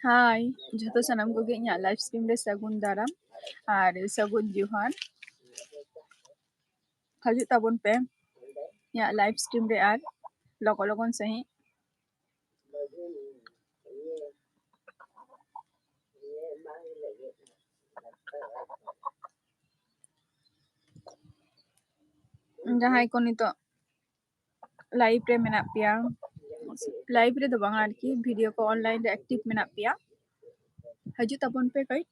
Hai, jᱷᱚᱛᱚ ᱥᱟᱱᱟᱢ ᱠᱚᱜᱮ ᱤᱧᱟᱹᱜ ᱞᱟইᱵᱷ ᱥᱴᱨᱤᱢ ᱨᱮ ᱥᱟᱹᱜᱩᱱ ᱫᱟᱨᱟᱢ ᱟᱨ ᱥᱟᱹᱜᱩᱱ ᱡᱚᱦᱟᱨ। ᱦᱤᱡᱩᱜ ᱛᱟᱵᱚᱱ ᱯᱮ ᱤᱧᱟᱹᱜ ᱞᱟइव स्ट्रीम रे आर लॉगन सही जहां को नितो लाइव रे मेना पिया लाइव रे दो बांग आरकी वीडियो को ऑनलाइन रे एक्टिव मेना पिया हजू तबन पे कई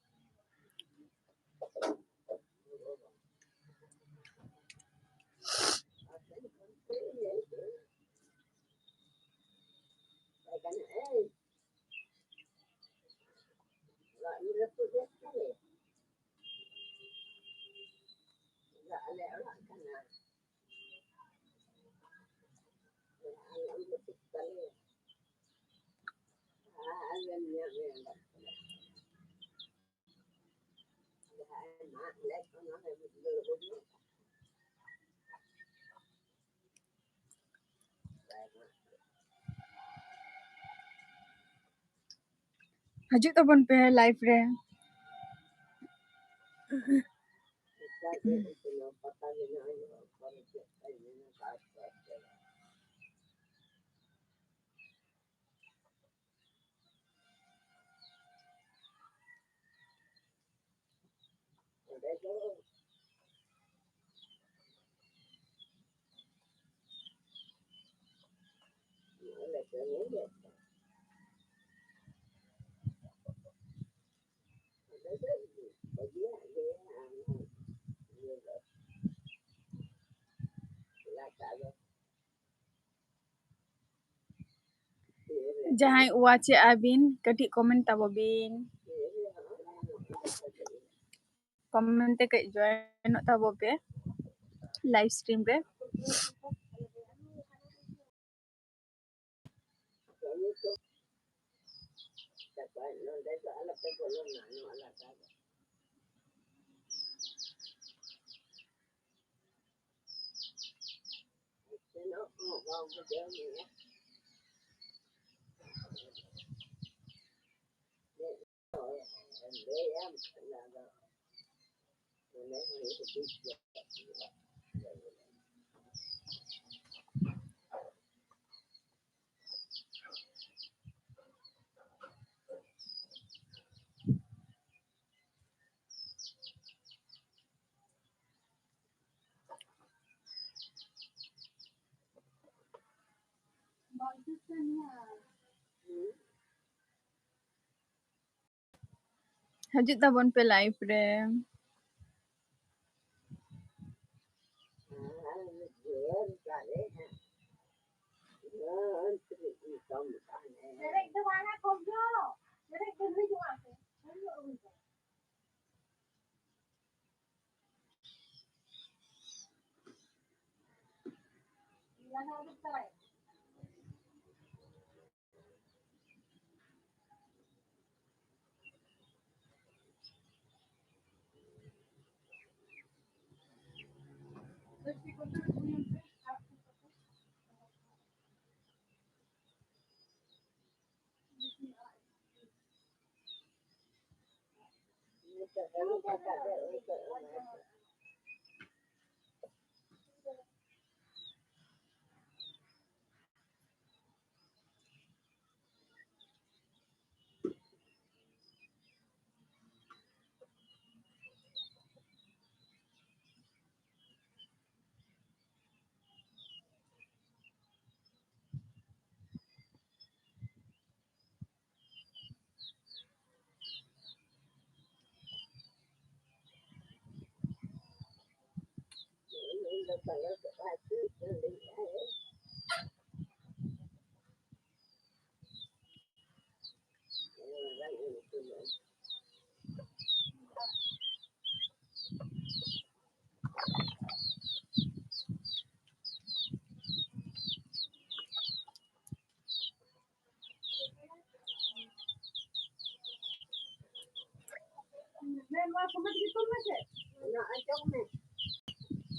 हजू तबन पे लाइव रे जहां वाचे आबिन कटी कमेंट ताबो बिन कमेंट ते कई जॉइन ताबो पे लाइव स्ट्रीम रे हजू तबन पे लाइव रे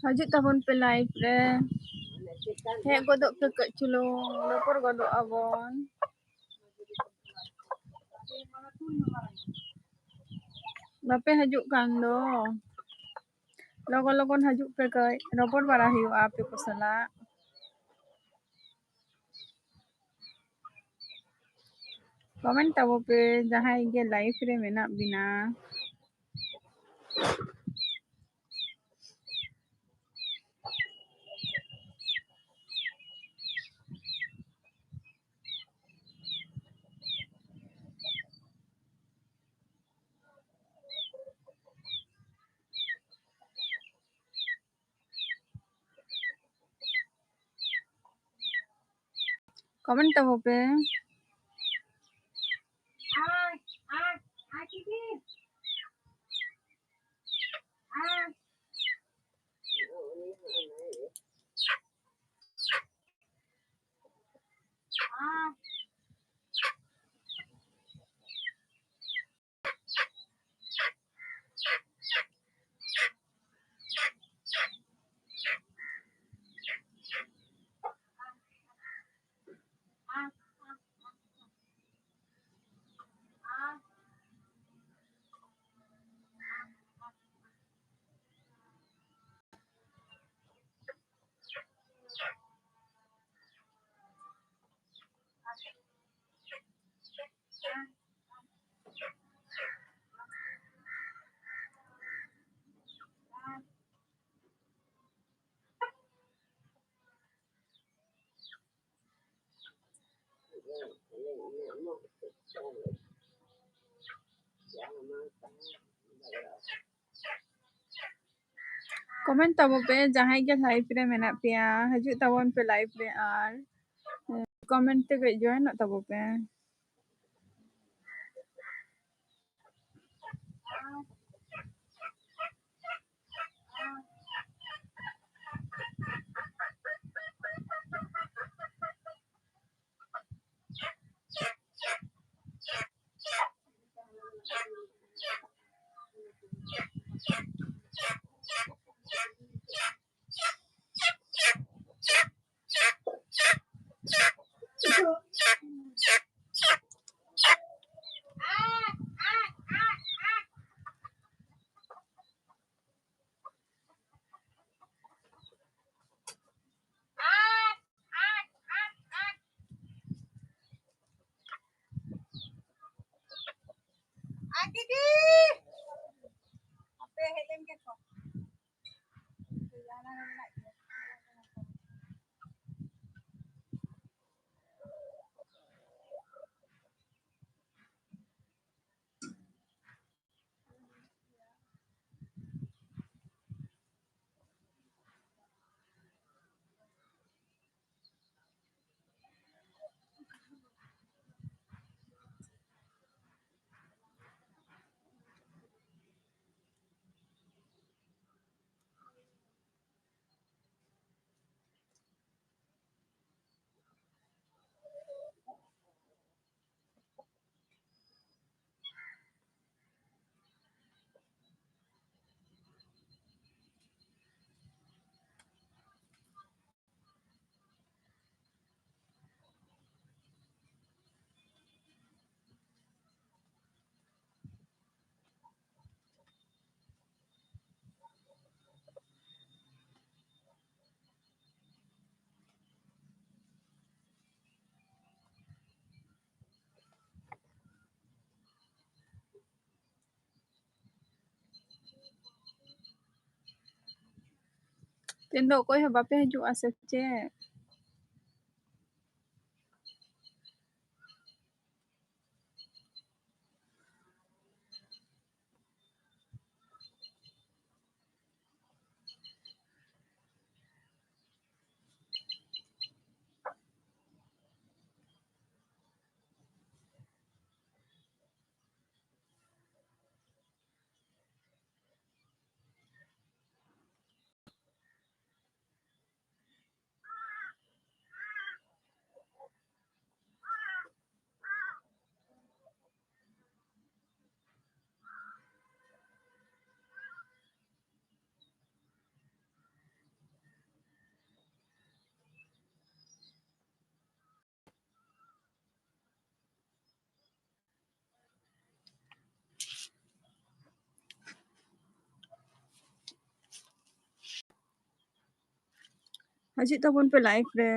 हजू तबन पे लाइव रे हे गोदो पे कचुलो लोपर गोदो अबन बापे हजूक कान दो लोगन हजूक पे कई रोपड़ बड़ा हुआ आपे को सला कमेंट तबो पे जहां गे लाइफ रे मेना बिना कमेंट तबो पे कमेंट तबो पे जहां गे लाइफ रे मेना पिया हजूक तबन पे लाइफ रे आर कमेंट ते गई जॉइन तबो पे तेन दो कोई बापे हजूक आसे चे Hajut tabon pe live re.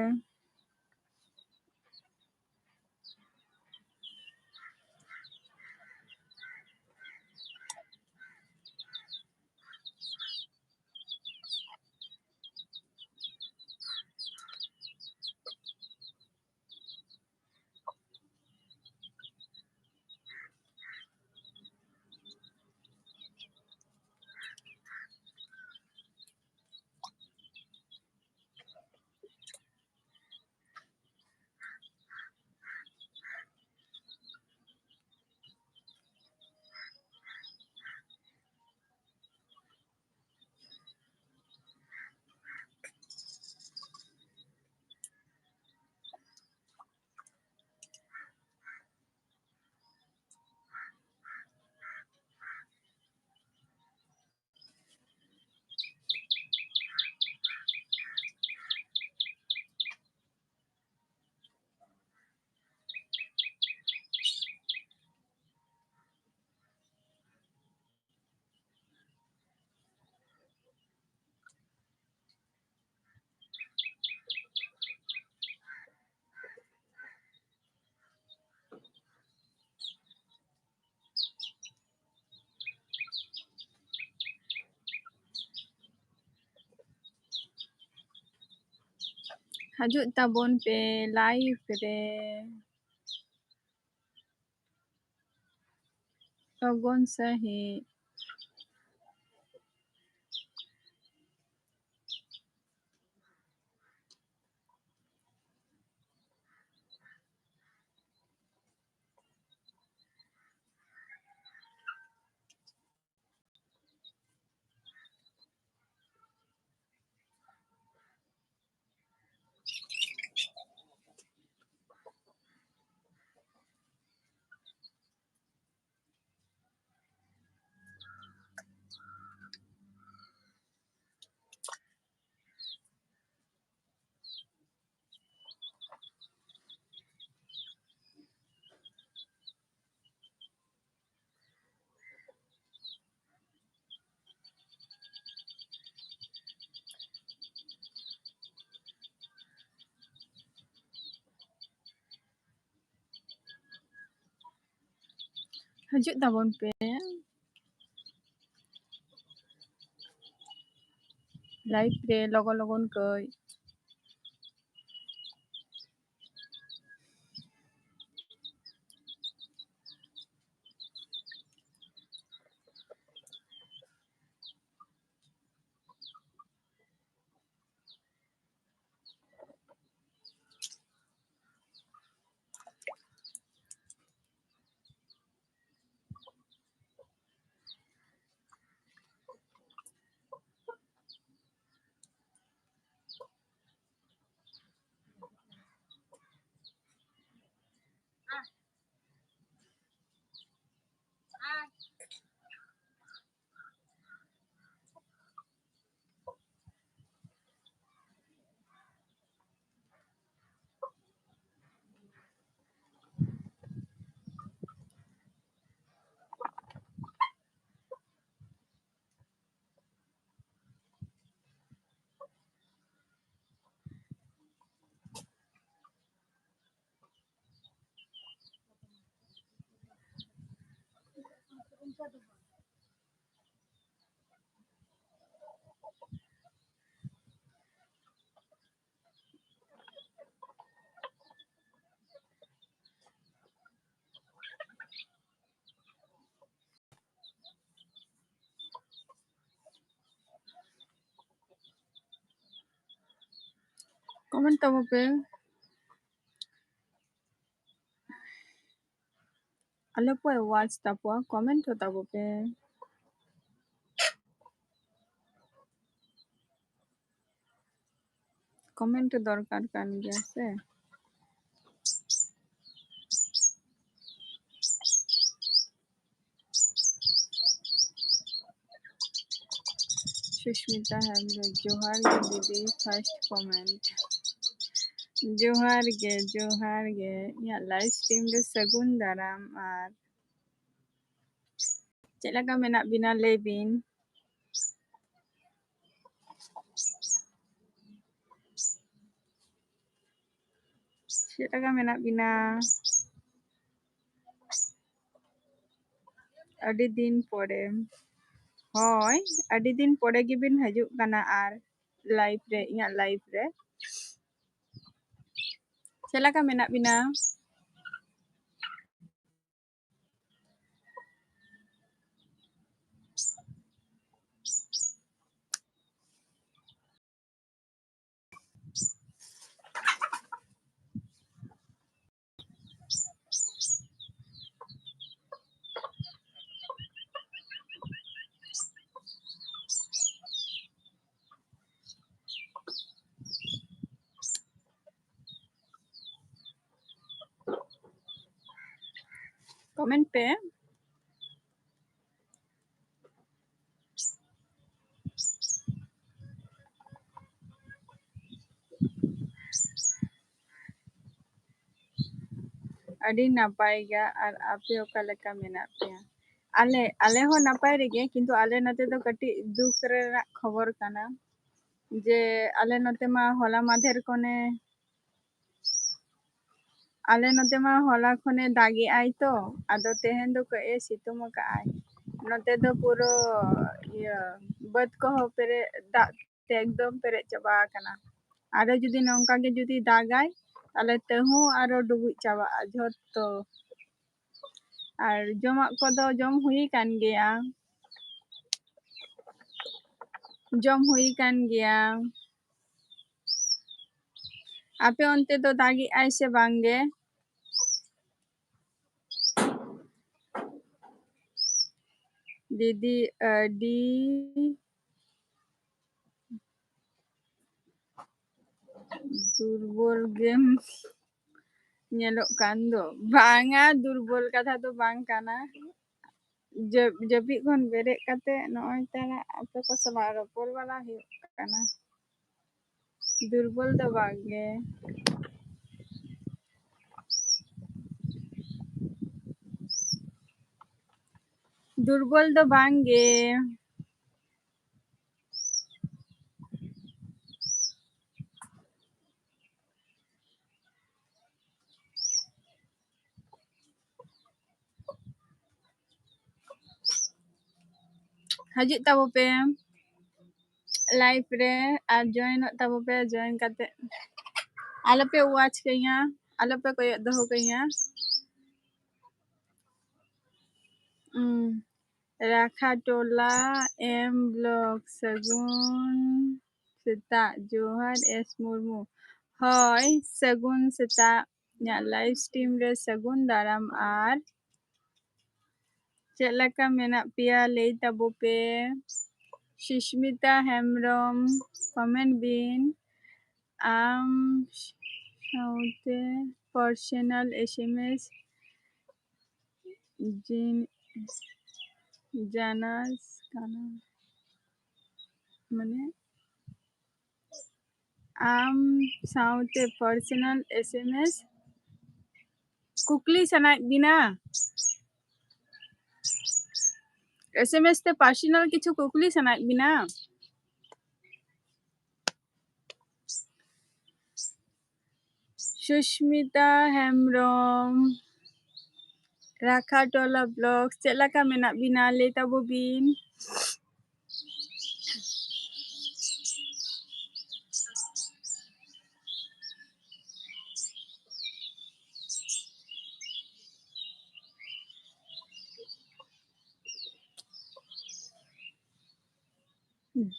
Hajut tabon pe live re. Logon sahi. Hajut tabon pe live re logon koi. Comment tabo pe. Ale po watch tapo comment ho tabo pe. Comment দরকার kan gaya se. Sushmita Hemre, Johar ge didi first comment. Johar ge. Ya live stream de sagun daram ar. Cek laka menak bina lebin. Cik laka menak bina. Adi din pore. Hoi, adi din pore gibin hajuk kana ar live re, ingat live re. Cik laka menak bina. Komen pe. Adi napai ga ar ape oka leka menak peya. Ale ho napai rege kintu ale note do kati duk renak khobor kana. Je ale note ma hola madher kone ale note ma hola khone dagi ai to ado tehen do ke situng ka ai. Note do puro iya bad ko ho pere dak te ekdom pere chaba kana. Aro judi nongka ge judi dagai tale tehu aro dubuj chaba jhotto. Ar jomak kodo jom hui kan geya. Jom hui kan geya. Ape onte do dagi ai se bangge? Didi adi durbol game nyelok kan do. Banga durbol katha do bang kana. Japik kon berek kate noy tara ape ko salah ropor wala huyuk kana. Durbol do bangge. Durbol do bangge. Hajuk tabo pe live re ar join tabo pe join kate. Alo pe watch kaya. Alo pe koyok doho kaya. Rakatola M Blog Sagun Setak Johar S Murmu. Hoi Sagun Setak nya live stream re Sagun daram ar cek leka menak pia lei tabo pe Shishmita Hemrom comment bin am saute personal SMS জানাস kana মানে am saute personal SMS kukli sanai bina SMS te personal kichu kukli sanai bina Sushmita Hemrom Rakatola Blog cek laka menak bina le tabo bin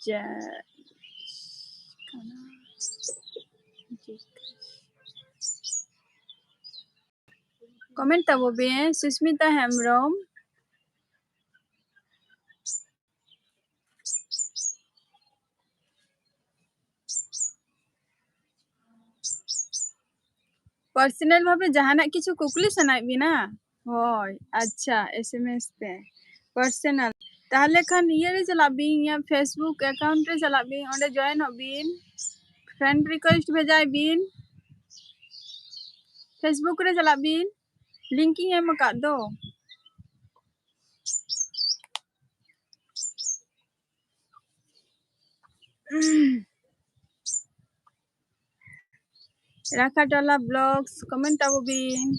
ja kana comment tabo bin Sushmita Hemrom personal भावे जहाना किछु कुकली सनाई बिना होय अच्छा SMS ते personal ताहले खान ये रे चला बिन या फेसबुक अकाउंट रे चला बिन ओंडे जॉइन हो बिन फ्रेंड रिक्वेस्ट भेजाय बिन फेसबुक रे चला बिन लिंकिंग एम का दो Rakatola Vlogs, comment tabo bin.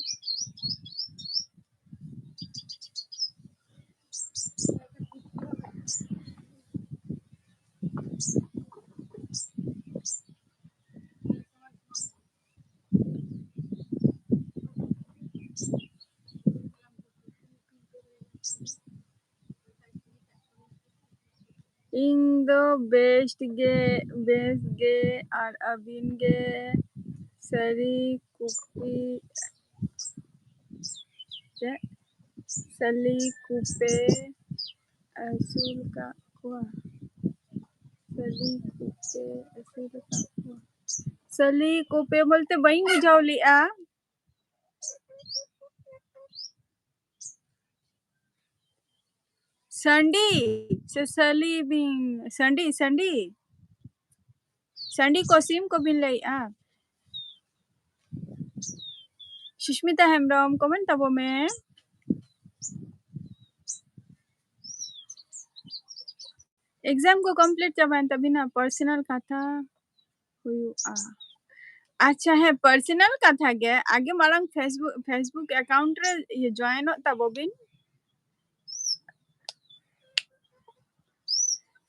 Indo best ge ar abin ge sari kupi sali kupe asul ka kuah. Sali kupe asul ka kuah. Sali kupe bolte baing बुझाव लिया. Sandy, sali bing Sandy kosim ko bin liya. Sushmita Hembram comment तबो में exam को complete चाबान तभी ना personal कथा हुआ. अच्छा है पर्सनल कथा गे आगे मालंग फेसबुक अकाउंट रे ये जॉइन तबो बिन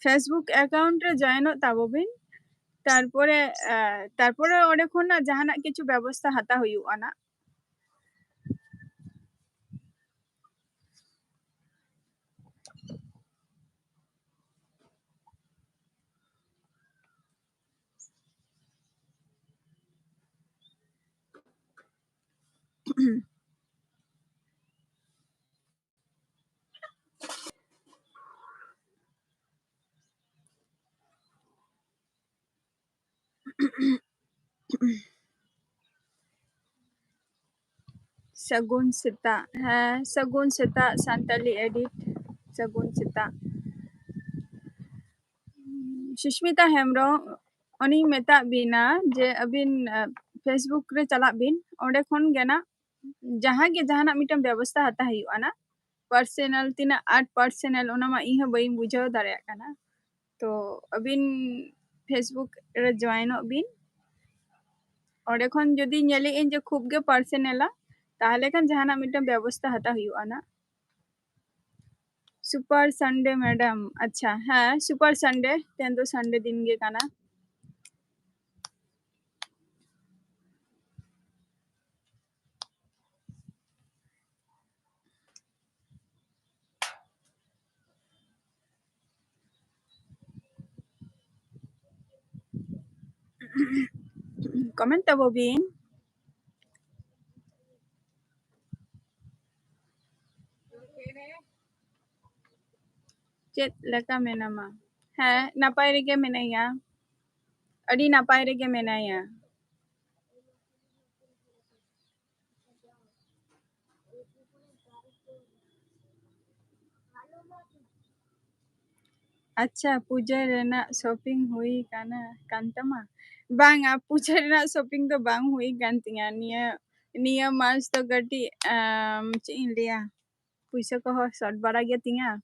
फेसबुक अकाउंट रे जॉइन तबो बिन तारपरे ओडे खन ना जहाना किछु व्यवस्था हता हुआ ना. सगुन सेता है सगुन सेता सांताली एडिट सगुन सेता सुष्मिता हेम्ब्रम उनी मेता बिना जे अबिन फेसबुक रे चला बिन ओडे खन गे ना जहाँ गे जहाना मिटन व्यवस्था हता हुआ ना पर्सनल तीना 8 पर्सनल ओना मा इहा बई बुझाव दारे काना तो अबिन फेसबुक रे जॉइन बिन ओडे खन जदी नेले इन जे खूब गे पर्सनल ताहले खान जहाना मिटन व्यवस्था हता हुआ ना. सुपर संडे मैडम अच्छा है सुपर संडे तेन तो संडे दिन गे काना कमेंट तबो बिन चेत लका मेनामा है नापाय रेगे मेनाया अडी नापाय रेगे मेनाया अच्छा पूजा रेना शॉपिंग हुई काना कांतमा बांगा पूजा रेना शॉपिंग तो बांग हुई कांतिया निया मास तो गटी लिया पैसा को शॉर्ट बड़ा गया तिंगा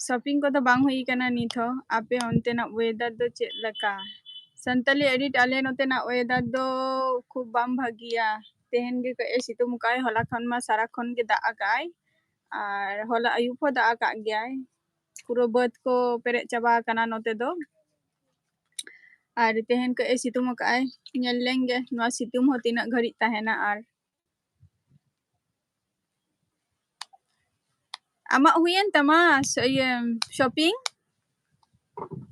शॉपिंग को तो बांग हुई काना निथ आपे onte ना वेदर दो चेत लका संताली एडिट आले नोते ना वेदर दो खूब बाम भागिया तेहन गे को ए सितुम काय होला खन मा सारा खन गे दा आकाय और होला अयुब हो दा आका गयाय पूरा बद को पेरे चाबा काना नोते दो और तेहन को ए सितुम काय ñel लेंगे नवा सितुम हो तीना घड़ी ताहेना और आमा हुयन तमा ये शॉपिंग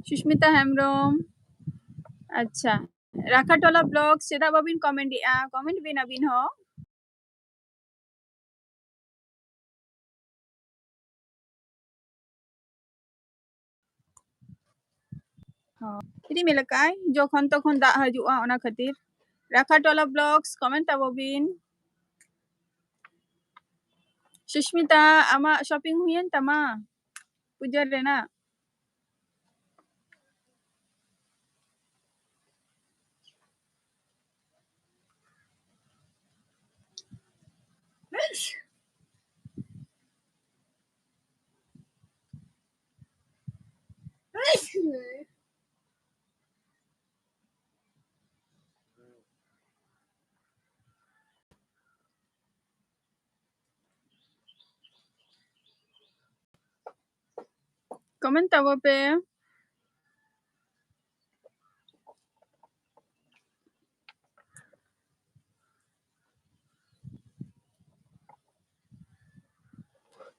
सुष्मिता हेम्ब्रम अच्छा राखाटोला ब्लॉग सेदा बाबिन कमेंट बिन अबिन हो इदी मेलकाय जोखन तखन दा हजुआ ओना खातिर राखाटोला ब्लॉग्स कमेंट तबो बिन सुष्मिता आमा शॉपिंग हुयन तमा पूजा Raina Comment tahu pe?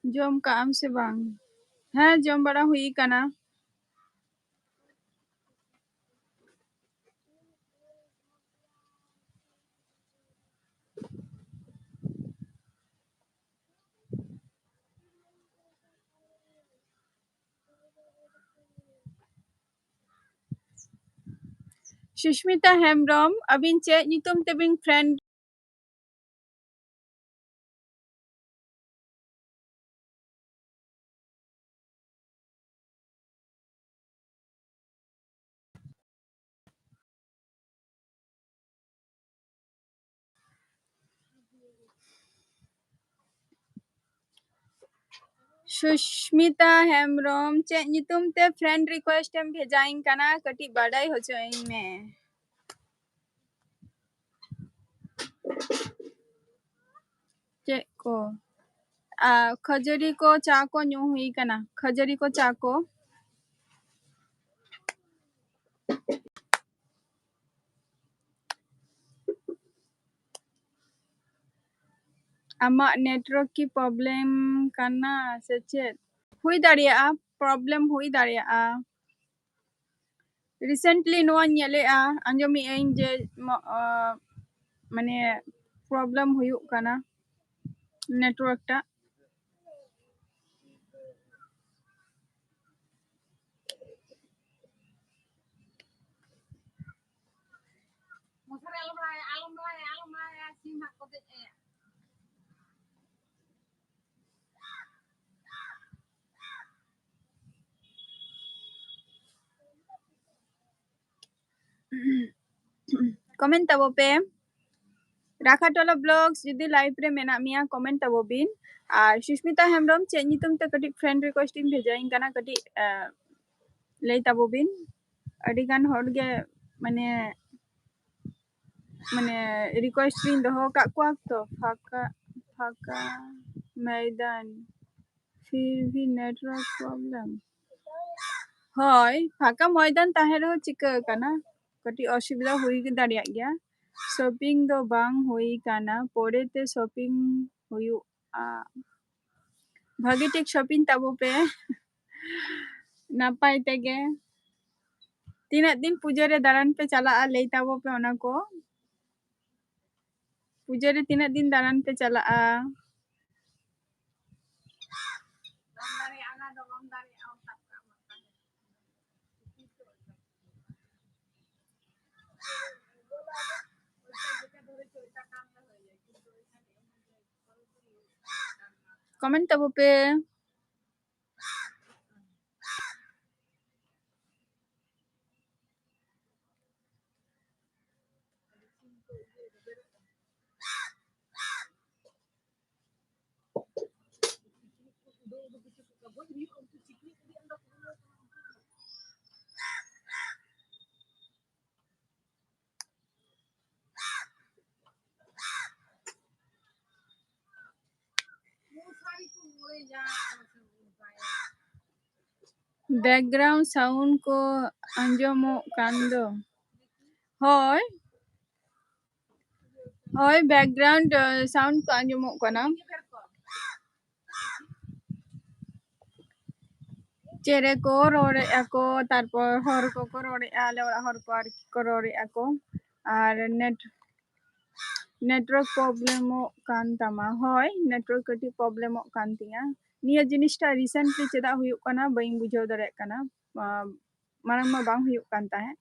Jom ka am se bang. Heh, jom bara hui kana. Sushmita Hemrom, abin cek nyutum tebing friend. Sushmita Hemrom, cek nyutum te friend request em bhejain kana kati badai hocoin me. Cek ko. खजरी को चा को ᱧᱩ हुई kana. खजरी को चा को. आमा network की प्रॉब्लम करना से चेक हुई दाड़ियागᱼा प्रॉब्लम हुई दाड़ियागᱼा रिसेंटली नोआ ñेलेगᱼा आंजोमी एं जे माने प्रॉब्लम हुयुग काना नेटवर्क टा कमेंट तबो पे राखाटोला ब्लॉग्स जुदी लाइव रे मेना मिया कमेंट तबो बिन और सुष्मिता हेमब्रम चे नितुम ते कटी फ्रेंड रिक्वेस्ट इन भेजाइन काना कटी लई तबो बिन अडी गान हर गे माने माने रिक्वेस्ट बिन दोहो का क्वाक तो फाका मैदान फिर भी नेटवर्क प्रॉब्लम होय फाका मैदान ताहे रहो चिका काना कटी असुविधा हुई दाड़िया गया शॉपिंग दो बांग हुई काना पोरे ते शॉपिंग हुई भागी टिक शॉपिंग तबो पे नापाय तेगे तीना दिन पूजा रे दारान पे चला लई तबो पे ओना को पूजा रे तीना दिन दारान पे चला कमेंट तबो पे बैकग्राउंड साउंड को अंजमो कांदो होय होय बैकग्राउंड साउंड को अंजमो कना चेरे को रोड़े ako तारपर हर को रोड़े आले हर पर को रोड़े ako और नेटवर्क प्रॉब्लम कान तमा होय नेटवर्क कटी प्रॉब्लम कान तिया निया जिनिसटा रिसेंटली चेदा हुयुग काना बाइन बुझाव दाड़े काना मारंग मा बांग हुयुग कान ताहे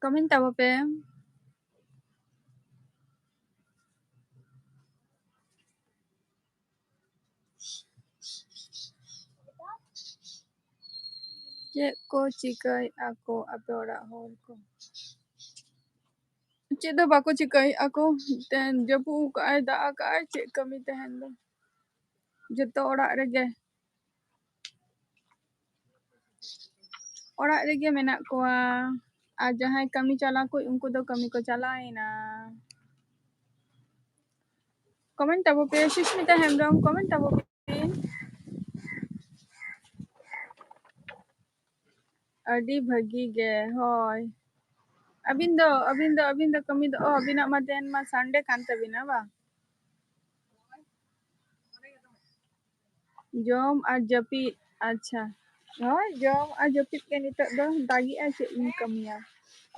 कमेंट तबो पे चेक को चिकाई ako ape orak hor ko check दो बाको चिकाई ako ten japu ka ay da ka ay check kami tehen do जतो ओड़ा रेगे मेना कोआ आ जहां कमी चला को उनको दो कमी को चलाएना comment tabo pe Sushmita Hembrом comment tabo bin adi bhagi ge hoy abin do kami do abina ma den ma Sunday kan tabina ba jom ar japit acha hoy jom ar japit ke nitok do dagi a che in kamiya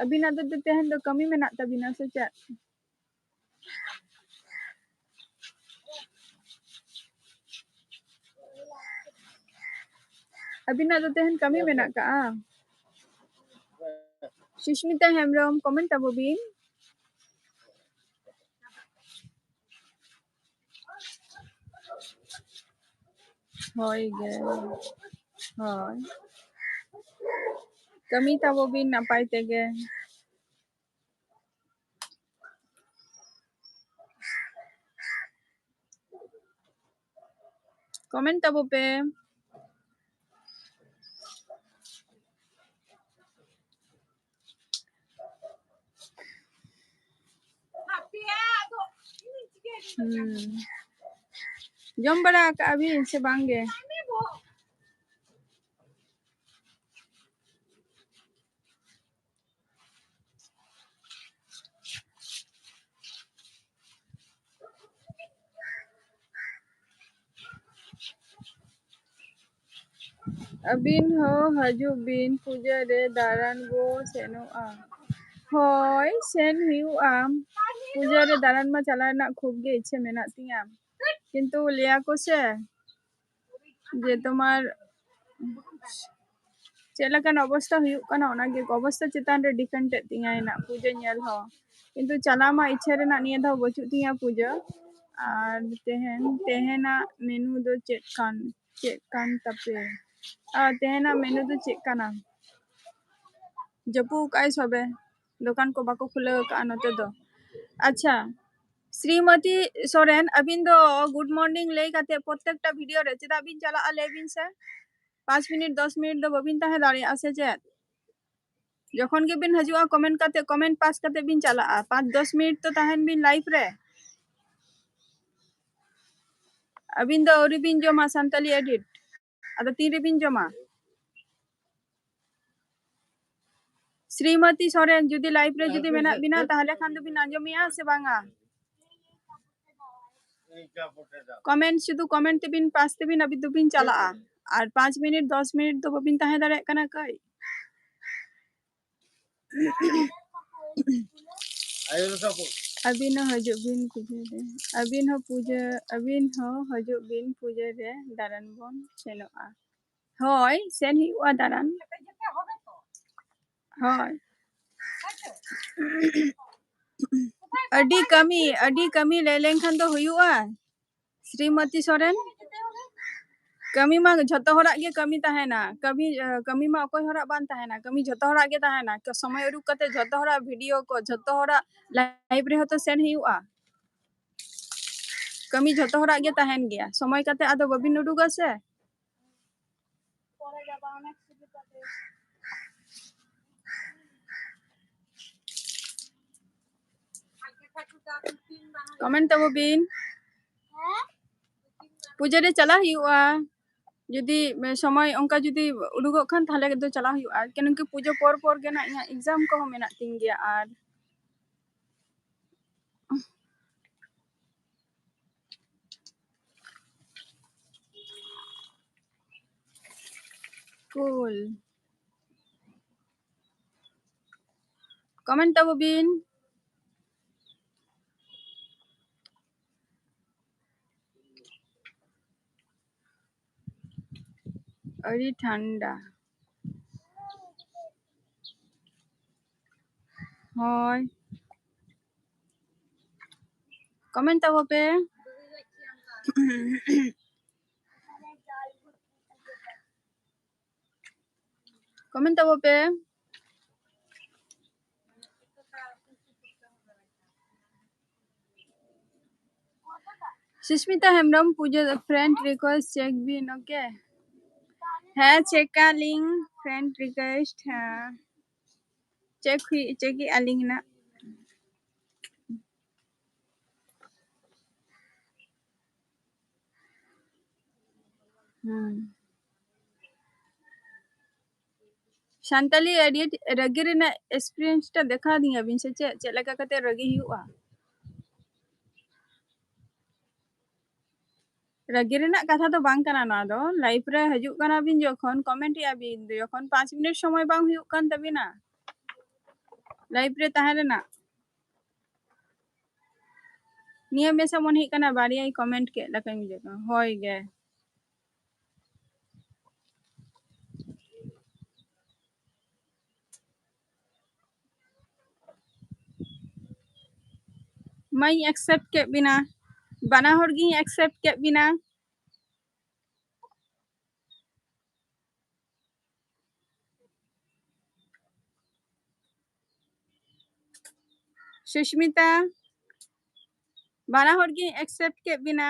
abina do tehen do kami menak tabina se chat abina do tehen kami menak ka Sushmita Hembrом comment tabo bin hoy ge hoy kami tabo bin napai tege comment tabo pe jom bara ka abin se bangge abin ho hajub bin puja re daran go senoa hoy sen huyuga puja re daran ma chala renak khub ge ichhe menak tinya kintu liya ko se je tomar check लकान अवस्था हुयुग काना ओनागे अवस्था चेतान रे depend तिंगा ना पूजा nail हो किंतु चला मा इच्छा रेना निया धा बचु तिंगा पूजा और तेहेना मेनू दो चेक कान तपे तेहेना मेनू दो चेक काना जपू काय सबे दुकान को बाको खुले का नते दो अच्छा श्रीमती सोरेन अबिन दो गुड मॉर्निंग ले काते प्रत्येकटा वीडियो रे चेदा बिन चला लेबिन से 5 मिनट 10 मिनट दो बबिन ताहे दाड़े आसे चेत जखन के बिन हजुआ कमेंट पास करते बिन चला 5-10 मिनट तो ताहन बिन लाइव रे अबिन दो औरी बिन जमा संताली एडिट अदा तीन बिन जमा श्रीमती सोरेन जुदी लाइव रे जुदी मेना बिना ताहले खान दो बिन आंजमिया से बांगा कमेंट शुधु कमेंट ते बिन पास ते बिन अबि दो बिन चला और 5 मिनट 10 मिनट तो बिन ताहे दाड़े कना कई अबिन हो हजु बिन पूजा रे अबिन हो हजु बिन पूजा रे दारान बोन सेनोआ होय सेन हुआ दारान होय अडी कमी ले लेन खान तो हुआ श्रीमती सोरेन कमी मा झतो हरा गे कमी ताहेना कमी मा कोई हरा बान ताहेना कमी झतो हरा गे ताहेना के समय उडुक कते झतो हरा वीडियो को झतो हरा लाइव रे हतो सेन हुआ कमी झतो हरा गे ताहेन गया समय कते आदो बबिन उडुगा से कमेंट तबो बिन पूजा रे चला हुआ जुदी समय उनका जुदी उडुगो खान थाले दो चला हुआ केन के पूजा पर गे ना एग्जाम को मेना तिन गया आर cool कमेंट तबो बिन अरे ठंडा होय कमेंट तबो पे कमेंट तबो पे सुष्मिता हेम्ब्रम पूजा फ्रेंड रिक्वेस्ट चेक बिन ओके है चेक का लिंक फ्रेंड रिक्वेस्ट है चेक की लिंक ना सानताली एडिट रगी रेना एक्सपीरियंस टा देखा दिया बिन से चे लगा कते रगी हुआ रगी रेना कथा तो बांग कना ना दो लाइफ रे हजु कना बिन जखन कमेंट या बिन जखन 5 मिनट समय बांग हुयु कान तबिना लाइफ रे ताहे रेना निया मेसा मन ही कना बारिया कमेंट के लका मिजे होय गे मैं एक्सेप्ट के बिना बना होरगी एक्सेप्ट के बिना सुष्मिता बना होरगी एक्सेप्ट के बिना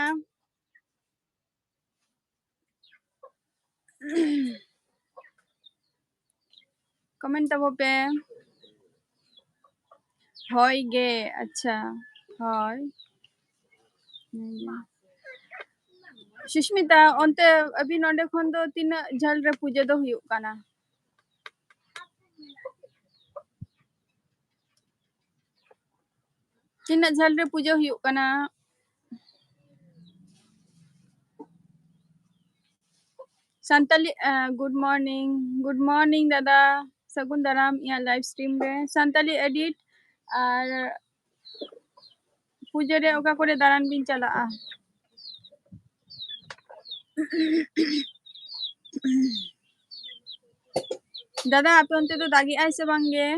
कमेंट तबो पे होय गे अच्छा होय सुष्मिता ओनते अभी नोंडे खन दो तीन झल रे पूजा दो हुयु काना तीन झल रे पूजा हुयु काना सानताली गुड मॉर्निंग दादा सगुन दाराम या लाइव स्ट्रीम रे सानताली एडिट और पूजा रे ओका करे दारान बिन चला दादा आपे ओनते तो दागी आय से बांगे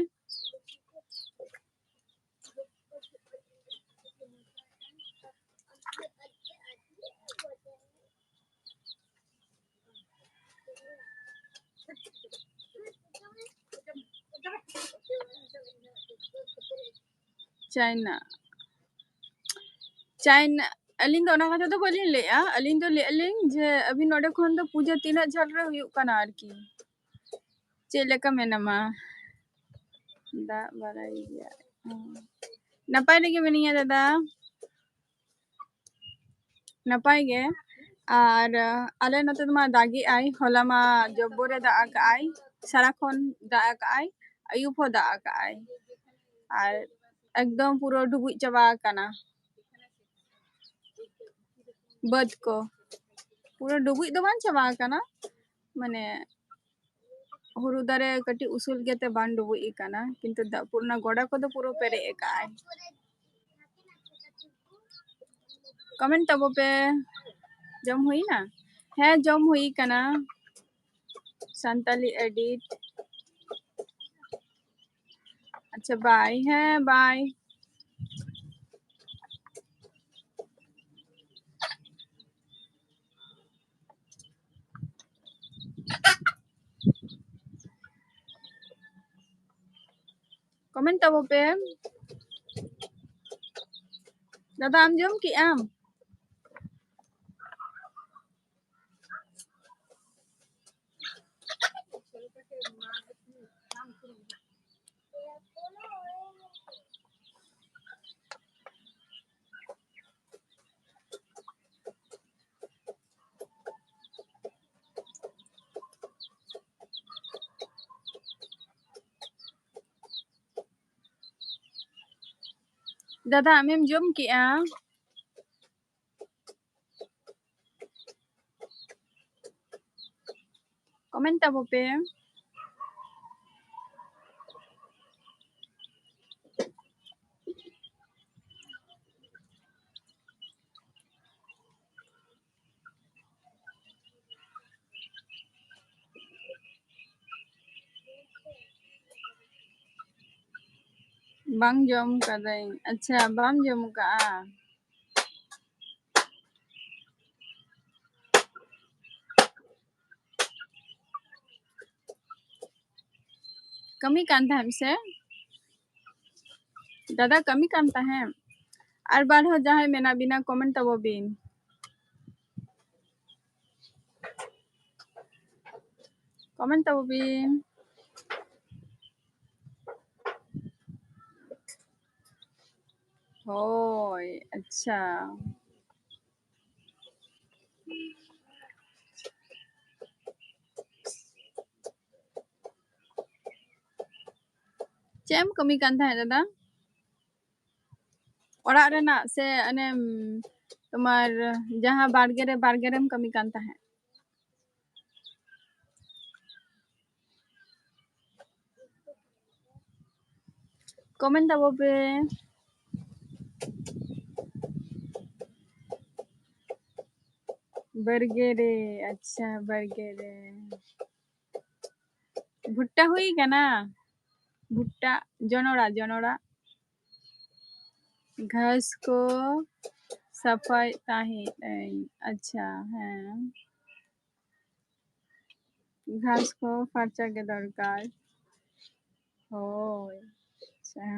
चाइना चाइना अलिन दो ना कथा तो बोलिन ले अलिन तो ले अलिन जे अभी नोडे खन तो पूजा तीन झल रे हुयु काना आरकी चे लेका मेनामा दा बाराई गया नपाय लगे मिनिया दादा नपाय गे और आले नते मा दागी आय होला मा जब्बोरे दा का आय साराखन दा का आय अयुब हो दा का आय और एकदम पूरा डुबुई चाबा काना बद को पूरा डुबुई दो बान चाबा काना माने हुरु दारे कटी उसूल गेते बान डुबुई काना किंतु दा पूर्ण गोड़ा को तो पूरा पेरे का आय कमेंट तबो पे जम हुई ना है जम हुई काना सानताली एडिट अच्छा बाय है बाय कमेंट तबो पे दादा आम जम की आम दादा आमेम जम की कमेंट तबो पे बांग जम कदई अच्छा बाम जम का कमी कांता हमसे दादा कमी कांता है और बार हो जाए मेना बिना कमेंट तबो बिन कमेंट तबो बिन होय अच्छा ᱪᱮᱫ ᱮᱢ ᱠᱟᱹᱢᱤ ᱠᱟᱱ ᱛᱟᱦᱮᱸ ᱫᱟᱫᱟ? ᱚᱲᱟᱜ ᱨᱮᱱᱟᱜ ᱥᱮ ᱚᱱᱮ তোমার ᱡᱟᱦᱟᱸ ᱵᱟᱲᱜᱮᱨᱮᱢ ᱠᱟᱹᱢᱤ ᱠᱟᱱ ᱛᱟᱦᱮᱸ? ᱠᱚᱢᱮᱱᱴ ᱛᱟᱵᱚ ᱯᱮ। बर्गेरे अच्छा बर्गेरे भुट्टा हुई कना भुट्टा जनोड़ा जनोड़ा घास को सफाई ताही अच्छा है घास को फर्चा के दरकार होय अच्छा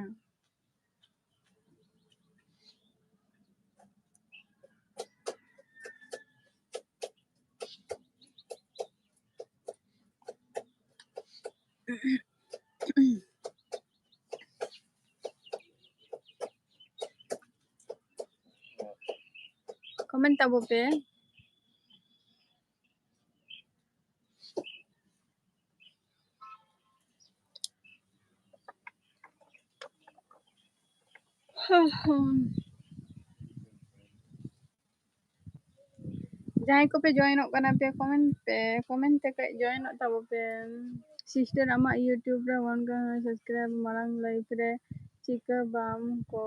कमेंट तबो पे जहां को पे जॉइन पे कमेंट ते कई जॉइन तबो पे सिस्टर अमा यूट्यूब रे 1 सब्सक्राइब मारंग लाइफ रे चिका बाम को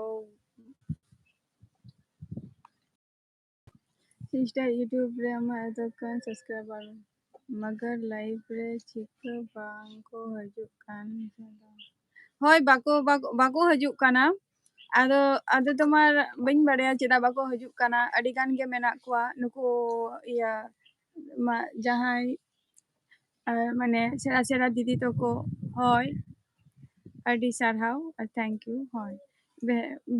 सिस्टर यूट्यूब रे अमा तो का सब्सक्राइबर मगर लाइफ रे चिका बाम को हजू कान होय बाको हजू काना आदो आदो तुम्हार बइन बड़या चेदा बाको हजू काना अडी गान के मेना कुआ नुको या जहां माने सेरा सेरा दीदी तो को होय अडी सारहाव थैंक यू होय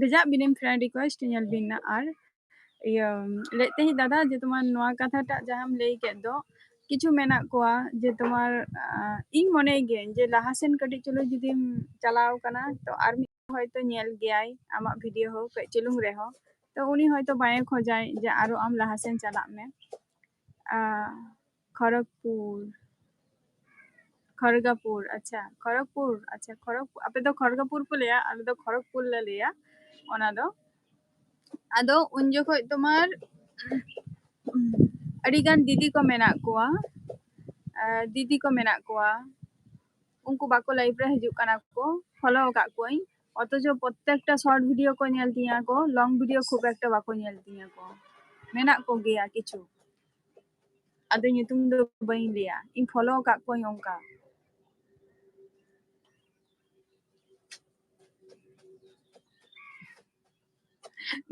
भेजा बिनिम फ्रेंड रिक्वेस्ट ñel बिना आर iya लेते ही दादा जे तुम्हार नोआ कथा टा जहां लई के दो किछु मेना कोआ जे तुम्हार इन मने गे जे लाहासेन कटी चलो जुदी चलाव कना तो आर হয়তো ñel গেয়াই আমার ভিডিও হোক চলুং রে हो तो उनी হয়তো बाय खोजाय जे आरो आम लाहासेन चला में खड़गपुर अच्छा खड़गपुर आपे तो खड़गपुर को लिया आले तो खड़गपुर ले लिया ओना दो आदो उन जोखो तुम्हार अडिगान दीदी को मेना कोआ दीदी को मेना कोआ उनको बाको लाइव रे हिजुक काना को फॉलो का कोई অথচ প্রত্যেকটা শর্ট ভিডিও को ñel तिया को लॉन्ग वीडियो खूब একটা बाको ñel तिया को मेना को गया किछु आदो nyutum do bain liya in follow का कोई onka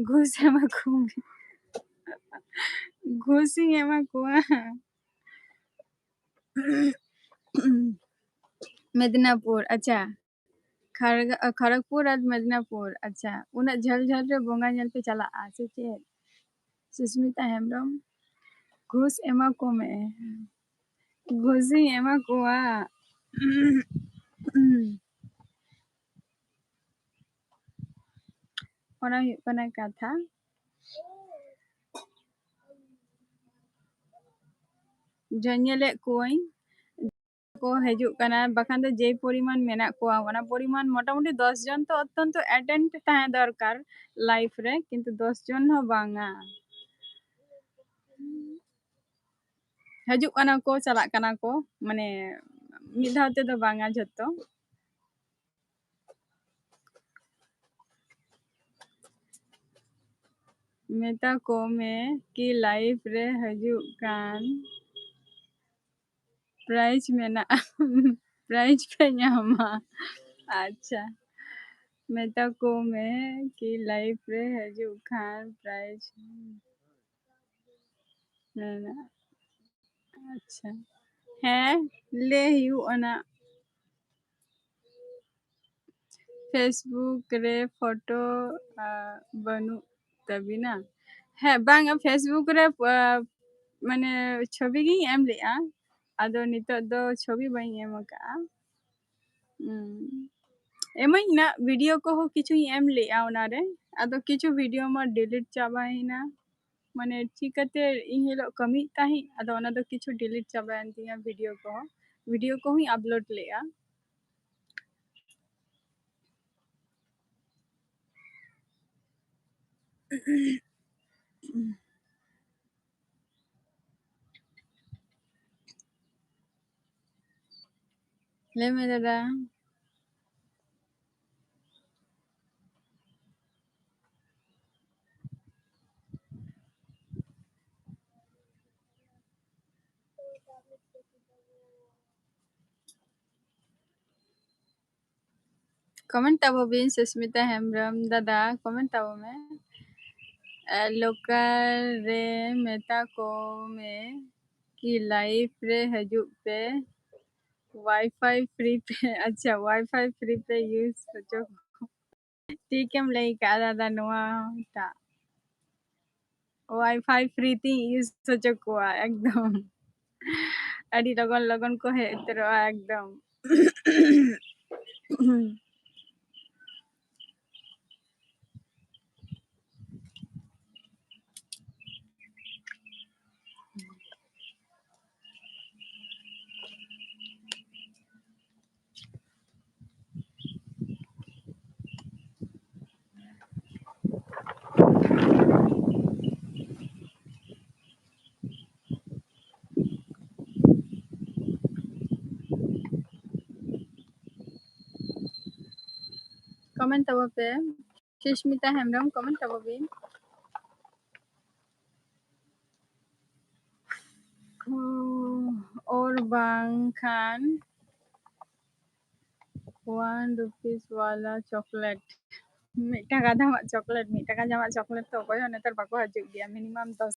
घुस एमा खूब घुसी एमा कुआ मेदिनीपुर अच्छा खड़गपुर और मेदिनीपुर अच्छा उना झल झल रे बोंगा ñel पे चला से चे सुस्मिता हेमब्रम घुस एमा को में घुसी एमा कुआ ओना हुई कथा जन्यले कोई को हजू कना बखान तो जे परिमाण मेना कोआ ओना परिमाण मोटामुटी 10 जन तो अत्यंत अटेंड ताहे दरकार लाइफ रे किंतु 10 जन हो बांगा हजू कना को चला कना को माने मिद धाव ते दो बांगा जतो मेता को में की लाइफ रे हजू कान प्राइज मेना प्राइज पे ᱧᱟᱢᱟ अच्छा मेता को में की लाइफ रे हजू खान प्राइज मेना अच्छा है ले यू ओना फेसबुक रे फोटो बनु तभी ना है बांग फेसबुक रे माने छवि गी एम लेआ आदो नितो दो छवि बाई एम का एमई ना वीडियो को हो किछु एम लेआ ओना रे आदो किछु वीडियो मा डिलीट चाबाइना माने चिकते इन हिलो कमी ताही आदो ओना दो किछु डिलीट चाबायन तिया वीडियो को ही अपलोड लेआ ले में दादा comment tabo bin Susmita Hembrem दादा कमेंट tabo में लोकल रे मेता को में कि लाइफ रे हजू पे वाईफाई फ्री पे अच्छा वाईफाई फ्री पे यूज सोचो ठीक है हम लई का दादा नोआ ता वाईफाई फ्री ती यूज सोचो को एकदम अड़ी लगन लगन को है तेरा एकदम कमेंट tabo पे Sushmita Hembram comment tabo bin और बांखान 1 rupees वाला चॉकलेट मीठा दामा चॉकलेट मीठा दामा चॉकलेट तो कोई नेतर बाको हजू गया minimum 10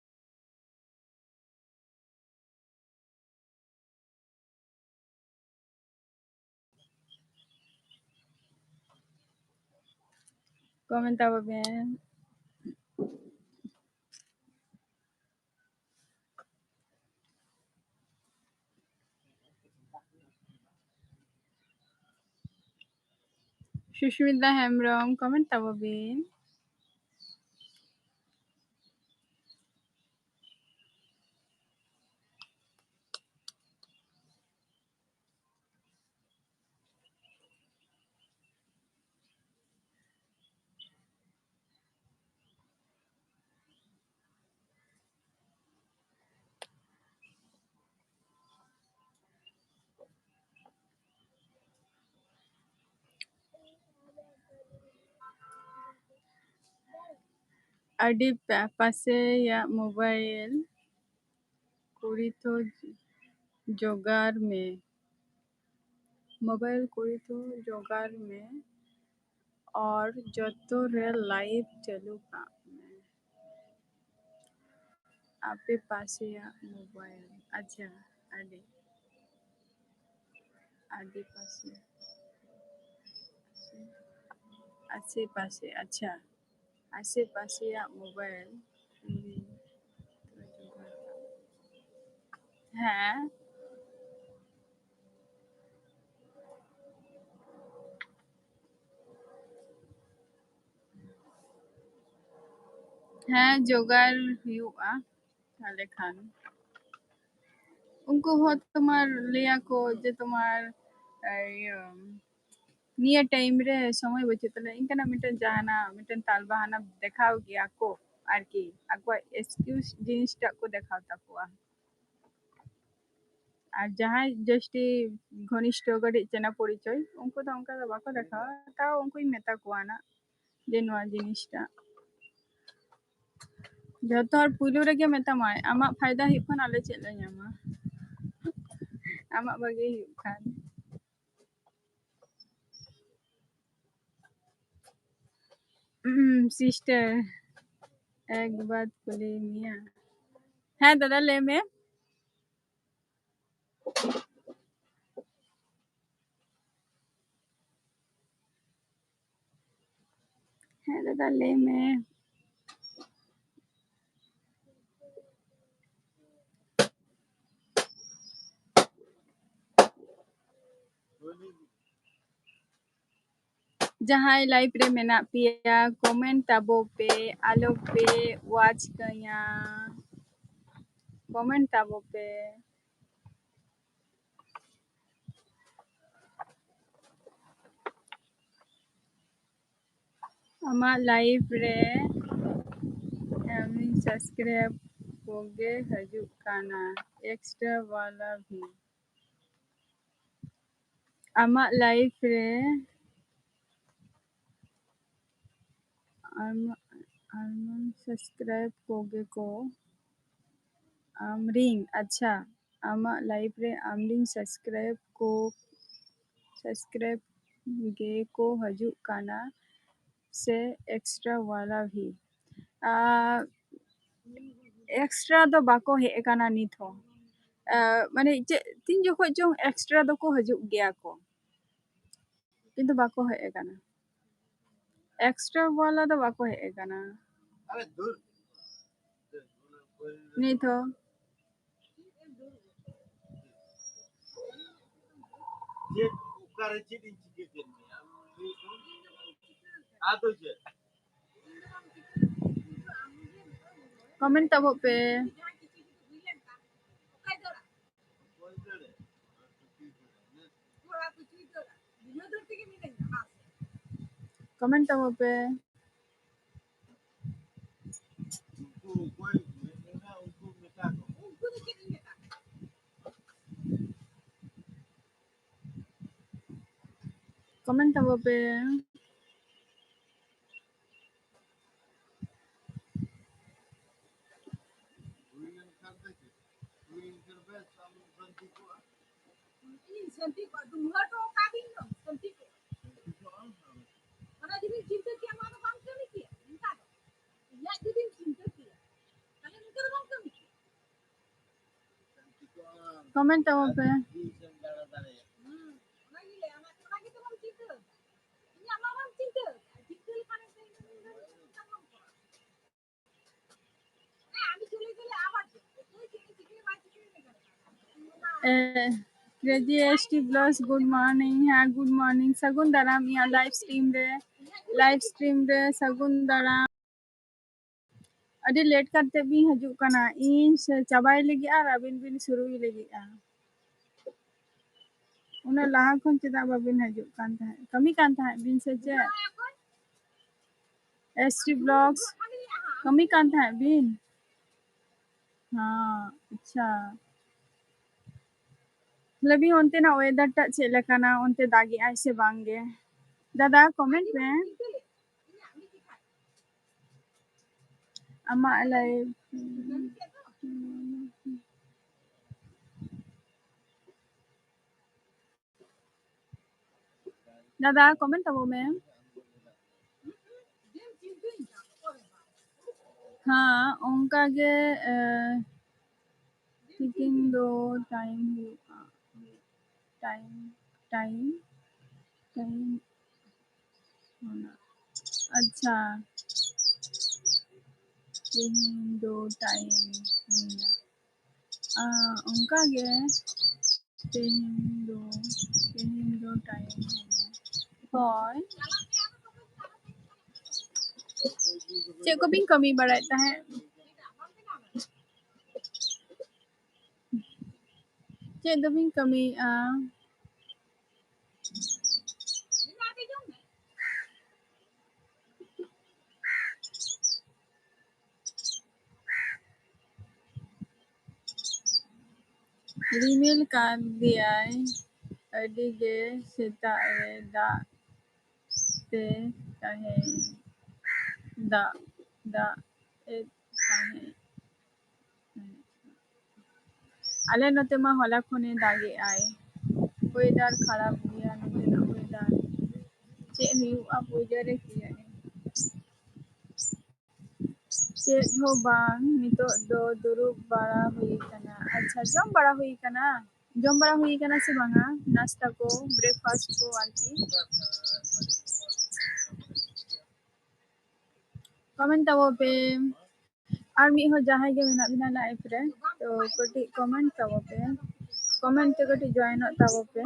comment tabo bin Sushmita Hembram comment tabo bin अडी पासे या मोबाइल कुड़ी तो जोगार में मोबाइल कुड़ी तो जोगार में और जतो रे लाइव चालू का आपे पासे या मोबाइल अच्छा अडी अडी पासे आसे पासे अच्छा आसे पासे या मोबाइल कुड़ी तो जोगार हाँ हाँ जोगार हुआ ताले खान उनको हो तुम्हार लिया को जे तुम्हार इयो निया टाइम रे समय बचे तले इनकना मिटन जाना मिटन ताल बहाना देखाव गया को আর কি আকwa এক্সকিউজ জিনিসটা को দেখাও তাকুয়া আর যাহাই जस्टी घनिष्ठ गड़ी चेना परिचय उनको तो उनका बाको देखा ताओ उनको ही मेता कुआ ना जे नोआ जिनिसटा जतो हर पुइलो रेगे मेता माय आमा फायदा हिप खान आले चेला ᱧᱟᱢᱟ आमा बगे हिप खान सिस्टर एक बात बोली मिया हाँ दादा ले में हाँ दादा ले में जहाँ लाइव रे मेना पिया कमेंट ताबो पे आलो पे वाच कया कमेंट ताबो पे आमा लाइव रे सब्सक्राइब कोगे हजूक काना एक्स्ट्रा वाला भी आमा लाइफ रे आर्मन सब्सक्राइब कोगे को आमरिंग अच्छा आमा लाइफ रे आमरिंग सब्सक्राइब गे को हजूक काना से एक्स्ट्रा वाला भी एक्स्ट्रा दो बाको हे काना नित हो माने तीन जोखो जो एक्स्ट्रा दो को हजूक गया को किंतु बाको हे काना एक्स्ट्रा वाला दो बाको हे काना नित हो कमेंट तब पे कमेंट तब पे कमेंट तब पे कमेंट तब पे crazy ST plus good morning हाँ गुड मॉर्निंग सगुन दाराम या लाइव स्ट्रीम रे सगुन दाराम अभी लेट करते भी हजूक काना इन से चाबाई लगी और अबिन बिन शुरू लगी उन्हें लाहा खन चेदा बाबिन हजूक कान था कमी कान था बिन से चे एसटी ब्लॉग्स कमी कान था बिन हाँ अच्छा लबी उनते ना वेदर टा चे लेकाना उनते दागी आई से बांगे दादा कमेंट में अम्मा लाइव दादा कमेंट तब में हाँ उनका के टिकिंग दो टाइम होना अच्छा टिकिंग दो टाइम उनका के टिकिंग दो टाइम होना चेक को भी कमी बढ़ाता है चेक तो भी कमी रिमेल कर दिया अड़ी के सेता रे दा ते कहे दा ए कहे आले नते मा होला खोने दागे आए वेदर खराब गया नते ना वेदर चे हुआ वेदर रे किया चे हो बांग नितो दो दुरुब बड़ा हुई कना अच्छा जम बड़ा हुई कना से बांगा नाश्ता को ब्रेकफास्ट को आंटी कमेंट तब पे और मी हो जहाँ के मेना बिना लाइफ रे तो कटी कमेंट तब पे कमेंट ते कटी जॉइन तब पे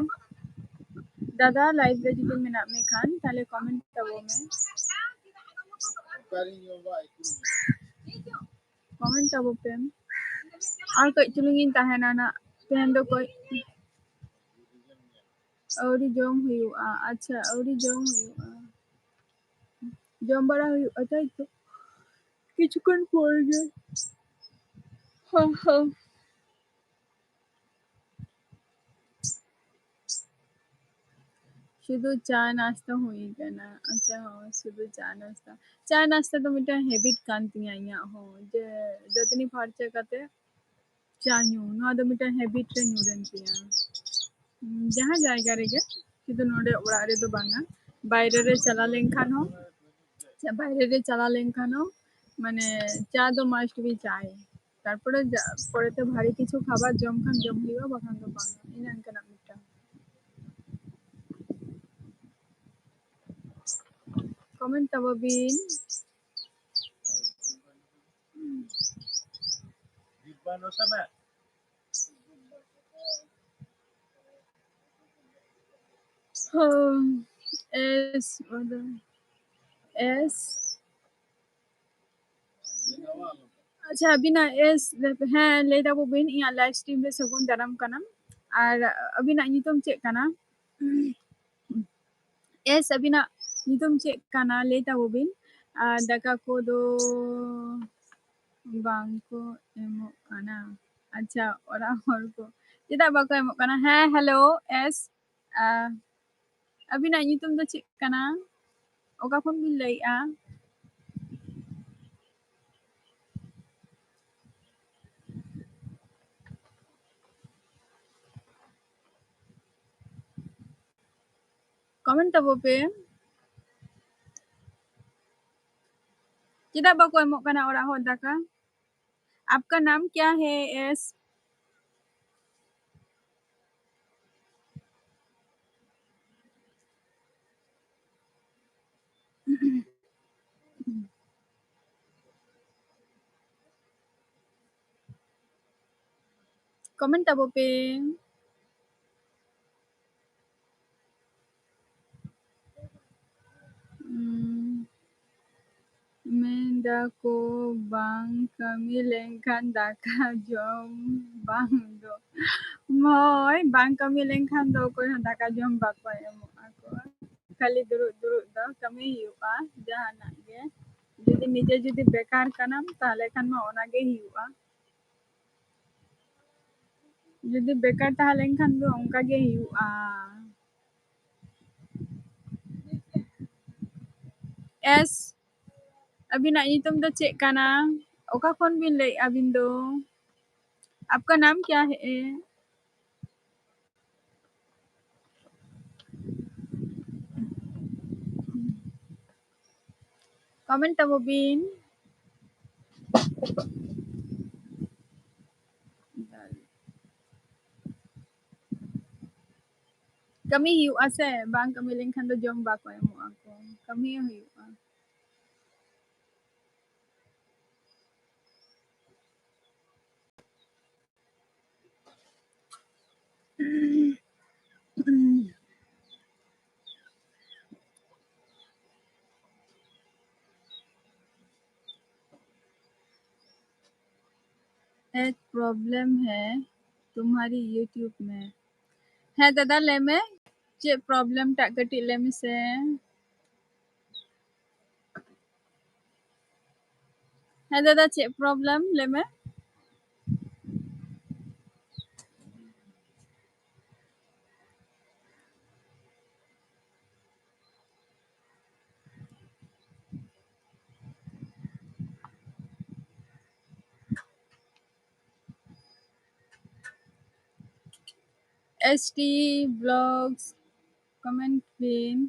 दादा लाइव रे जुदी मेना में खान ताले कमेंट तब में कमेंट तब पे और कई चुलुंगिन ताहेना ना तेहन दो कोई औरी जोम हुआ अच्छा औरी जोम हुआ जोम बड़ा हुआ अच्छा तो কিছুক্ষণ পড়বে। हाँ हाँ শুধু চা নাস্তা ᱦᱩᱭ ᱠᱟᱱᱟ ᱟᱪᱪᱷᱟ ᱦᱚᱸ ᱥᱩᱫᱷᱩ ᱪᱟ नाश्ता ᱫᱚ ᱢᱤᱫᱴᱟᱝ ᱦᱮᱵᱤᱴ ᱠᱟᱱ ᱛᱤᱧᱟ ᱤᱧᱟᱹᱜ ᱦᱚᱸ ᱡᱮ ᱫᱟᱹᱛᱟᱹᱱᱤ ᱯᱷᱟᱨᱪᱟ ᱠᱟᱛᱮ ᱪᱟ ᱧᱩ ᱱᱚᱣᱟ ᱫᱚ ᱢᱤᱫᱴᱟᱝ ᱦᱮᱵᱤᱴ ᱨᱮ ᱧᱩᱨᱮᱱ ᱛᱤᱧᱟ ᱡᱟᱦᱟᱸ ᱡᱟᱭᱜᱟ ᱨᱮᱜᱮ শুধু ᱱᱚᱰᱮ ᱚᱲᱟᱜ ᱨᱮᱫᱚ ᱵᱟᱝᱟ বাইরে রে ᱪᱟᱞᱟᱣ ᱞᱮᱱᱠᱷᱟᱱ ᱦᱚᱸ বাইরে রে ᱪᱟᱞᱟᱣ ᱞᱮᱱᱠᱷᱟᱱ ᱦᱚᱸ মানে চা ᱫᱚ মাস্ট বি চাই তারপরে পরেতে ভারী কিছু খাবার জম খান জম ᱦᱩᱭᱩᱜᱼᱟ ᱵᱟᱠᱷᱟᱱ ᱫᱚ ᱵᱟᱝᱟ ᱤᱱᱟᱹ ᱚᱱᱠᱟᱱᱟᱜ ᱢᱤᱫᱴᱟᱝ ᱠᱚᱢᱮᱱᱴ ᱛᱟᱵᱚᱵᱤᱱ एस एस अच्छा अबिना एस ᱦᱮᱸ ᱞᱟᱹᱭ ᱫᱟᱵᱚᱵᱤᱱ ᱤᱧᱟᱹᱜ ᱞᱟইভ ᱥᱴᱨᱤᱢ ᱨᱮ ᱥᱟᱹᱜᱩᱱ ᱫᱟᱨᱟᱢ ᱠᱟᱱᱟ ᱟᱨ ᱟᱹᱵᱤᱱᱟᱜ ᱧᱩᱛᱩᱢ ᱪᱮᱫ ᱠᱟᱱᱟ एस अबिनाग nyutum cek kana lay tabobin daka kodo bangko emok kana acha orang hor ko chedak bako emok kana ᱦᱮᱸ hello एस अबिनाग nyutum do cek kana oka khon bin lai'a comment tabope chedak bako emok kana orang hor daka आपका नाम क्या है S comment tabope Menda ko bang kami lengkan daka jom bang do Moy bang kami lengkan do ko daka jom bako emok ako kali duruk-duruk do kami hiyu'a jahanak ge judi nije judi bekar kanam tahale khan ma ona ge hiyu'a judi bekar taha lenkhan do onka ge hiyu'a एस अबिनाग nyutum do cek kana oka khon bin lai'a abin do आपका नाम क्या है comment tabobin kami hiyu'a se bang kami lenkhan do jom bako emok ako kami hiyu'a एक problem है तुम्हारी YouTube में है दादा लेमे चे प्रॉब्लम टा कटी लेमे से है दादा चे प्रॉब्लम लेमे एसटी ब्लॉग्स कमेंट पिन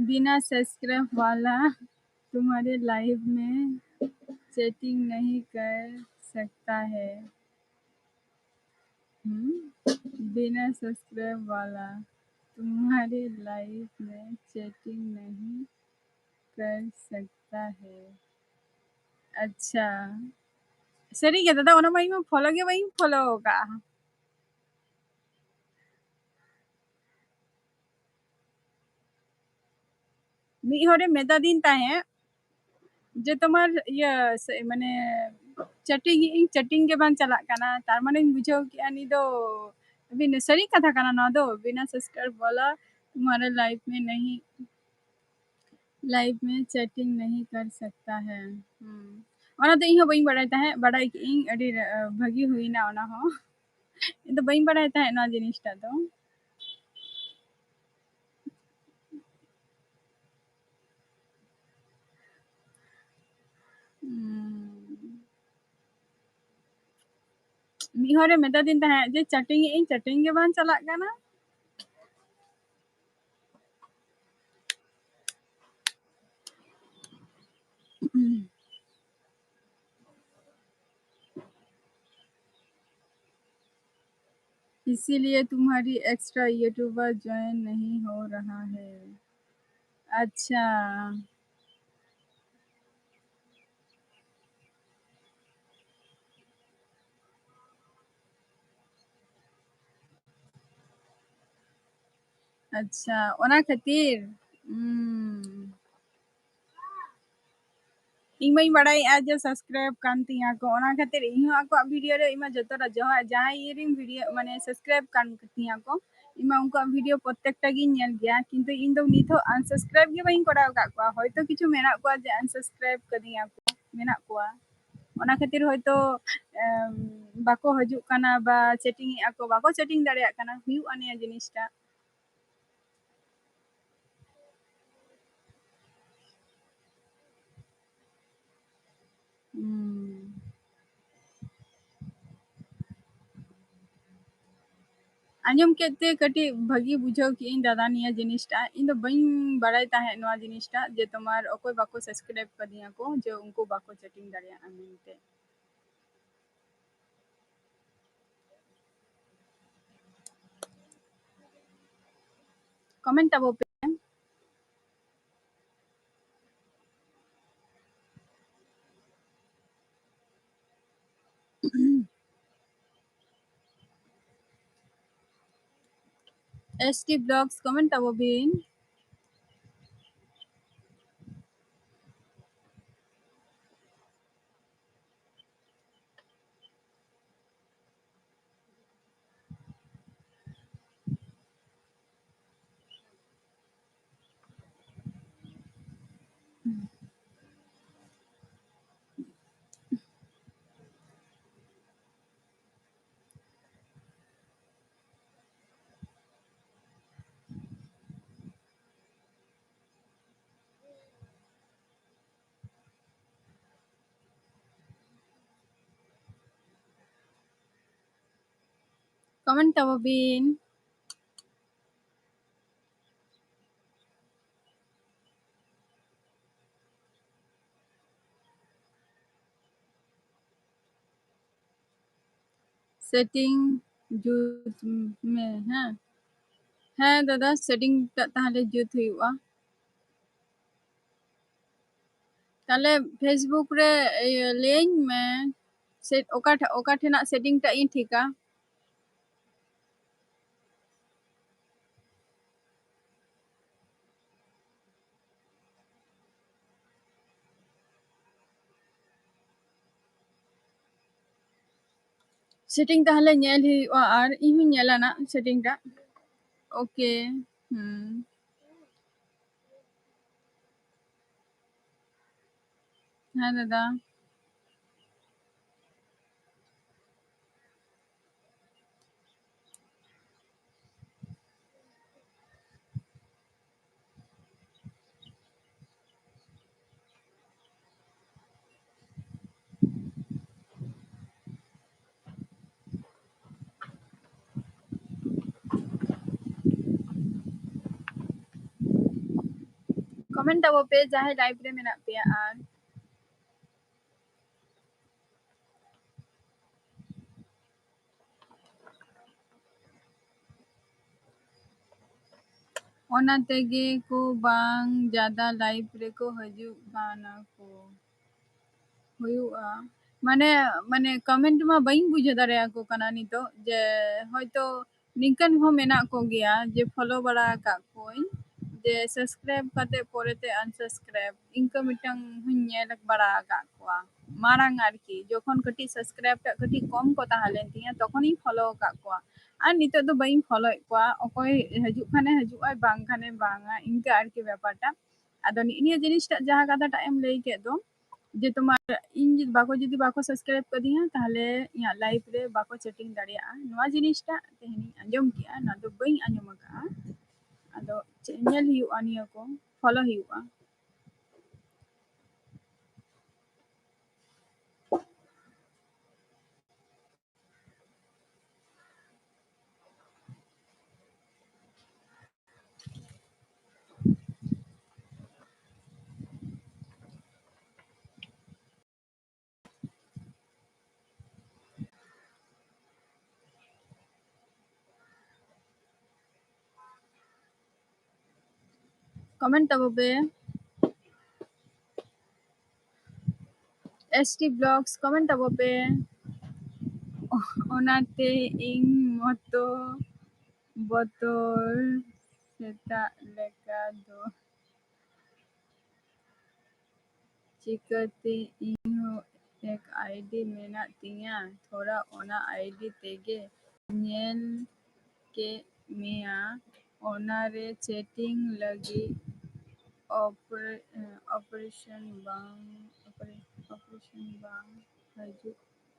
बिना सब्सक्राइब वाला तुम्हारे लाइव में चैटिंग नहीं कर सकता है बिना सब्सक्राइब वाला तुम्हारे लाइव में चैटिंग नहीं कर सकता है अच्छा सरी क्या दादा ओना भाई में फॉलो के भाई फॉलो होगा मी होरे मेता दिन ताहे जे तुम्हार ये माने चैटिंग के बान चला काना तार माने बुझो कि आनी दो बिना सरी कथा काना ना दो बिना सब्सक्राइब वाला तुम्हारे लाइफ में नहीं लाइव में चैटिंग नहीं कर सकता है। ona to iho bain badai tahe badai ki ing adi bhagi hui na ona ho into bain badai tahe na jinis ta to mi hore meta din tahe je chatting ge bang chalak kana इसीलिए तुम्हारी extra YouTuber join नहीं हो रहा है। अच्छा अच्छा ona khatir ᱤᱧ ᱢᱟᱧ ᱵᱟᱲᱟᱭᱮᱜᱼᱟ ᱡᱮ ᱥᱟᱵᱥᱠᱨᱟᱭᱤᱵ ᱠᱟᱱ ᱛᱤᱧᱟ ᱠᱚ ᱚᱱᱟ ᱠᱷᱟᱹᱛᱤᱨ ᱤᱧᱦᱚᱸ ᱟᱠᱚᱣᱟᱜ ᱵᱷᱤᱰᱤᱭᱳ ᱨᱮ ᱤᱧᱢᱟ ᱡᱚᱛᱚᱴᱟ ᱡᱟᱦᱟᱸᱭ ᱤᱭᱟᱹᱨᱤᱧ ᱵᱷᱤᱰᱤᱭᱳ ᱢᱟᱱᱮ ᱥᱟᱵᱥᱠᱨᱟᱭᱤᱵ ᱠᱟᱱ ᱛᱤᱧᱟ ᱠᱚ ᱤᱧᱢᱟ ᱩᱱᱠᱩᱣᱟᱜ ᱵᱷᱤᱰᱤᱭᱳ ᱯᱨᱚᱛᱮᱠᱴᱟ ᱜᱤᱧ ᱧᱮᱞ ᱜᱮᱭᱟ ᱠᱤᱱᱛᱩ ᱤᱧ ᱫᱚ ᱱᱤᱛ ᱦᱚᱸ ᱟᱱᱥᱟᱵᱥᱠᱨᱟᱭᱤᱵ ᱜᱮ ᱵᱟᱹᱧ ᱠᱚᱨᱟᱣ ᱟᱠᱟᱫ ᱠᱚᱣᱟ ᱦᱚᱭᱛᱳ ᱠᱤᱪᱷᱩ ᱢᱮᱱᱟᱜ ᱠᱚᱣᱟ ᱡᱮ ᱟᱱᱥᱟᱵᱥᱠᱨᱟᱭᱤᱵ ᱠᱟᱫᱤᱧᱟ ᱠᱚ ᱢᱮᱱᱟᱜ ᱠᱚᱣᱟ ᱚᱱᱟ ᱠᱷᱟᱹᱛᱤᱨ ᱦᱚᱭᱛᱳ ᱵᱟᱠᱚ ᱦᱤᱡᱩᱜ ᱠᱟᱱᱟ ᱵᱟ ᱪᱮᱴᱤᱝ ᱮᱜᱼᱟ ᱠᱚ ᱵᱟᱠᱚ ᱪᱮᱴᱤᱝ ᱫᱟᱲᱮᱭᱟᱜ ᱠᱟᱱᱟ ᱦᱩᱭᱩᱜᱼᱟ ᱱᱤᱭᱟᱹ ᱡᱤᱱᱤᱥᱴᱟ ᱟᱸᱡᱚᱢ ᱠᱮᱫ ᱛᱮ ᱠᱟᱹᱴᱤᱡ ᱵᱷᱟᱹᱜᱤ ᱵᱩᱡᱷᱟᱹᱣ ᱠᱮᱜᱼᱟᱹᱧ ᱫᱟᱫᱟ ᱱᱤᱭᱟᱹ ᱡᱤᱱᱤᱥᱴᱟ ᱤᱧ ᱫᱚ ᱵᱟᱹᱧ ᱵᱟᱲᱟᱭ ᱛᱟᱦᱮᱸᱫ ᱱᱚᱣᱟ ᱡᱤᱱᱤᱥᱴᱟ ᱡᱮ ᱛᱳᱢᱟᱨ ᱚᱠᱚᱭ ᱵᱟᱠᱚ ᱥᱟᱵᱥᱠᱨᱟᱭᱤᱵ ᱠᱟᱫᱤᱧᱟ ᱠᱚ ᱡᱮ ᱩᱱᱠᱩ ᱵᱟᱠᱚ ᱪᱮᱴᱤᱝ ᱫᱟᱲᱮᱭᱟᱜᱼᱟ ᱢᱮᱱᱛᱮ comment abo pe ST Blogs comment abo bin comment abo bin setting jut me ᱦᱮᱸ ᱫᱟᱫᱟ setting ᱴᱟᱜ ᱛᱟᱦᱞᱮ ᱡᱩᱛ ᱦᱩᱭᱩᱜᱼᱟ ᱛᱟᱦᱞᱮ Facebook ᱨᱮ ᱞᱟᱹᱭᱟᱹᱧ ᱢᱮ ᱚᱠᱟ ᱴᱷᱮᱱᱟᱜ setting ᱴᱟᱜ ᱤᱧ ᱴᱷᱤᱠᱟ setting tahle nyel huyuga ar ᱤᱧ ᱦᱚᱸᱧ ᱧᱮᱞᱟ ᱱᱟ setting ᱴᱟᱜ ओके ᱦᱮᱸ ᱫᱟᱫᱟ comment abo pe jahe live re menak peya ar ona tege ko bang jada live re ko hajug kana ko ᱦᱩᱭᱩᱜᱼᱟ ᱢᱟᱱᱮ ᱠᱚᱢᱮᱱᱴ ᱢᱟ ᱵᱟᱹᱧ ᱵᱩᱡᱷᱟᱹᱣ ᱫᱟᱲᱮᱭᱟᱠᱚ ᱠᱟᱱᱟ ᱱᱤᱛᱚᱜ ᱡᱮ ᱦᱚᱭᱛᱳ ᱱᱤᱝᱠᱟᱹᱱ ᱦᱚᱸ ᱢᱮᱱᱟᱜ ᱠᱚᱜᱮᱭᱟ ᱡᱮ ᱯᱷᱚᱞᱳ ᱵᱟᱲᱟ ᱟᱠᱟᱫ ᱠᱚᱣᱟᱹᱧ ᱡᱮ ᱥᱟᱵᱥᱠᱨᱟᱭᱤᱵ ᱠᱟᱛᱮ ᱯᱚᱨᱮᱛᱮ ᱟᱱᱥᱟᱵᱥᱠᱨᱟᱭᱤᱵ ᱤᱱᱠᱟᱹ ᱢᱤᱫᱴᱟᱝ ᱦᱚᱸᱧ ᱧᱮᱞ ᱵᱟᱲᱟ ᱟᱠᱟᱫ ᱠᱚᱣᱟ ᱢᱟᱲᱟᱝ ᱟᱨᱠᱤ ᱡᱚᱠᱷᱚᱱ ᱠᱟᱹᱴᱤᱡ ᱥᱟᱵᱥᱠᱨᱟᱭᱤᱵ ᱴᱟᱜ ᱠᱟᱹᱴᱤᱡ ᱠᱚᱢ ᱠᱚ ᱛᱟᱦᱮᱸ ᱞᱮᱱ ᱛᱤᱧᱟ ᱛᱚᱠᱷᱚᱱᱤᱧ ᱯᱷᱚᱞᱳ ᱟᱠᱟᱫ ᱠᱚᱣᱟ ᱟᱨ ᱱᱤᱛᱚᱜ ᱫᱚ ᱵᱟᱹᱧ ᱯᱷᱚᱞᱳᱭᱮᱫ ᱠᱚᱣᱟ ᱚᱠᱚᱭ ᱦᱤᱡᱩᱜ ᱠᱷᱟᱱᱮ ᱦᱤᱡᱩᱜᱼᱟᱭ ᱵᱟᱝ ᱠᱷᱟᱱᱮ ᱵᱟᱝᱟ ᱤᱱᱠᱟᱹ ᱟᱨᱠᱤ ᱵᱮᱯᱟᱨᱴᱟ ᱟᱫᱚ ᱱᱤᱭᱟᱹ ᱡᱤᱱᱤᱥᱴᱟᱜ ᱡᱟᱦᱟᱸ ᱠᱟᱛᱷᱟᱴᱟᱜ ᱮᱢ ᱞᱟᱹᱭ ᱠᱮᱫ ᱫᱚ যে তোমার ᱡᱩᱫᱤ ᱵᱟᱠᱚ ᱥᱟᱵᱥᱠᱨᱟᱭᱤᱵ ᱠᱟᱫᱤᱧᱟ ᱛᱟᱦᱞᱮ ᱤᱧᱟᱹᱜ ᱞᱟইফ ᱨᱮ ᱵᱟᱠᱚ ᱪᱮᱴᱤᱝ ᱫᱟᱲᱮᱭᱟᱜᱼᱟ ᱱᱚᱣᱟ ᱡᱤᱱᱤᱥᱴᱟᱜ ᱛᱮᱦᱮᱧᱤᱧ ᱟᱸᱡᱚᱢ ᱠᱮᱜᱼᱟ ᱱᱚᱣᱟ ᱫᱚ ᱵᱟᱹᱧ ᱟᱸᱡᱚᱢ ᱟᱠᱟᱜᱼᱟ ᱟᱫᱚ ᱧᱮᱞ ᱦᱩᱭᱩᱜᱼᱟ ᱱᱤᱭᱟᱹ ᱠᱚ ᱯᱷᱚᱞᱳ ᱦᱩᱭᱩᱜᱼᱟ কমেন্ট ᱛᱟᱵᱚ ᱯᱮ ST Vlogs কমেন্ট ᱛᱟᱵᱚ ᱯᱮ ᱚᱱᱟᱛᱮ ᱤᱧ ᱢᱚᱛᱚ ᱵᱚᱛᱚᱨ ᱥᱮᱛᱟᱜ ᱞᱮᱠᱟ ᱫᱚ ᱪᱤᱠᱟᱹᱛᱮ ᱤᱧᱦᱚᱸ ᱮᱠ ᱟᱭᱰᱤ ᱢᱮᱱᱟᱜ ᱛᱤᱧᱟ ᱛᱷᱚᱲᱟ ᱚᱱᱟ ᱟᱭᱰᱤ ᱛᱮᱜᱮ ᱧᱮᱞ ᱠᱮᱜ ᱢᱮᱭᱟ ᱚᱱᱟᱨᱮ ᱪᱮᱴᱤᱝ ᱞᱟᱹᱜᱤᱫ ऑपरेशन बांग हजू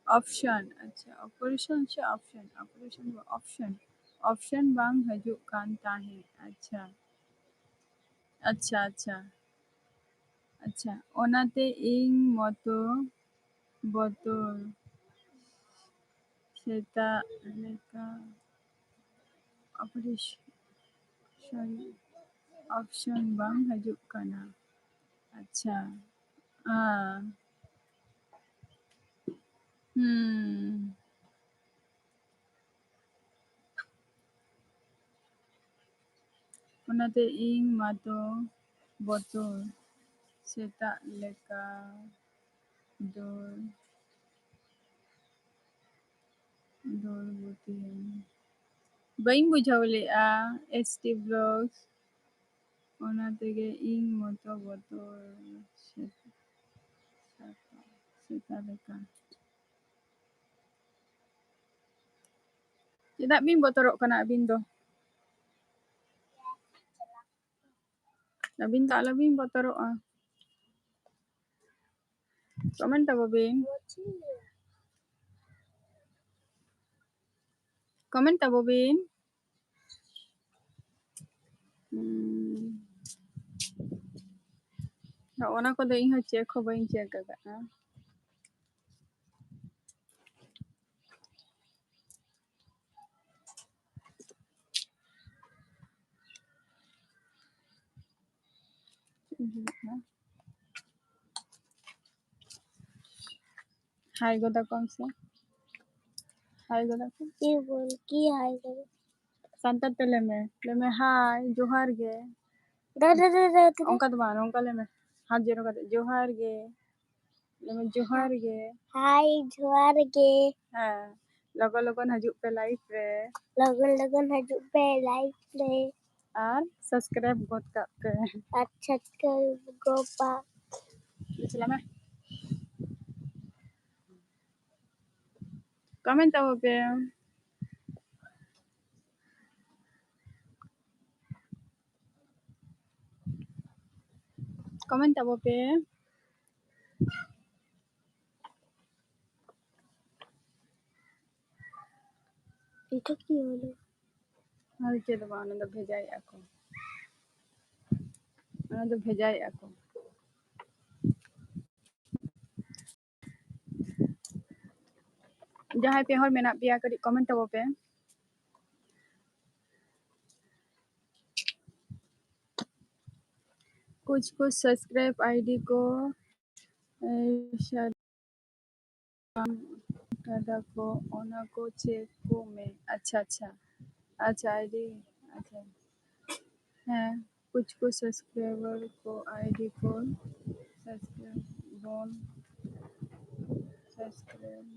ऑप्शन अच्छा ऑपरेशन से ऑप्शन बांग हजू कान ताहे अच्छा अच्छा अच्छा अच्छा ओनाते इङ मतो बतोर सेता लेका ऑप्शन बांग हजू काना अच्छा ओनाते इङ मतो बतोर सेता लेका दौड़ बुतियानी baing bujaw lea ST Vlogs ona tege ing moto botol seta leka Tidak bin botorok kana abin do abin tak labing botorok komen ta babing komen ta babing ona ko do ing ho check ho baing check ka हाय गोदा कौन से हाय गोदा को ये बोल की हाय गोदा संता तेले में हाय जोहार गे दा onka do bang onka le me हाथ जोड़ो कर जोहार गे ले में जोहार गे हाय जोहार गे हां लगन लगन हजू पे लाइफ रे लगन लगन हजू पे लाइफ रे और सब्सक्राइब गोद का पे अच्छा गोपा चला मैं कमेंट आओ पे कमेंट आओ पे itu কি হলো আর কে দেব আনন্দ ভেজাই এখন আনন্দ ভেজাই এখন जहाँ पे हर मेना पिया करी कमेंट तबो पे कुछ सब्सक्राइब आईडी को दादा को ओना को चेक को में अच्छा अच्छा अच्छा आईडी अच्छा है कुछ सब्सक्राइबर को आईडी को सब्सक्राइब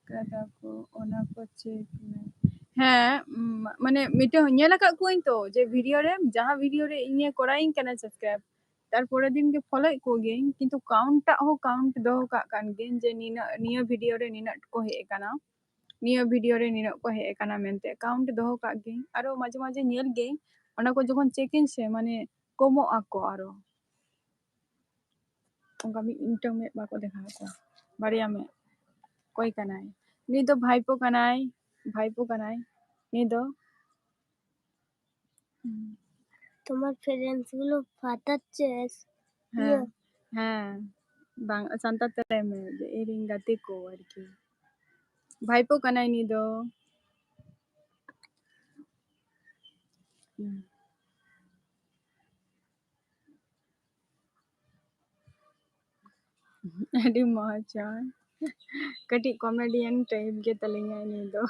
दादा को ओना को चेक में হ্যাঁ মানে মিটে ñেল আকাত কুইন তো যে ভিডিও রে যাহা ভিডিও রে ইnye করাইং কানা সাবস্ক্রাইব তারপরে দিন কে ফলো কো গেইন কিন্তু কাউন্টটা হো কাউন্ট দো কা কান গেইন যে নিয়া ভিডিও রে নিনাট को हे काना निया वीडियो रे निना को हे काना मेनते काउंट दो का गे आरो माझे माझे ñेल गे ओना को जखन चेक इन से माने Komok ako aro. Onka mitang med bako dekha ko. Barya med. Koi kanai. Ni do bhaipo kanai. Bhaipo kanai. Ni do তোমার ফ্রেন্ডস গুলো ফাটাচ্ছে হ্যাঁ হ্যাঁ santat tele me je iring gate ko arki. Bhaipo kanai ni do. Adi mocha. Kati comedian type ge talinga ni do.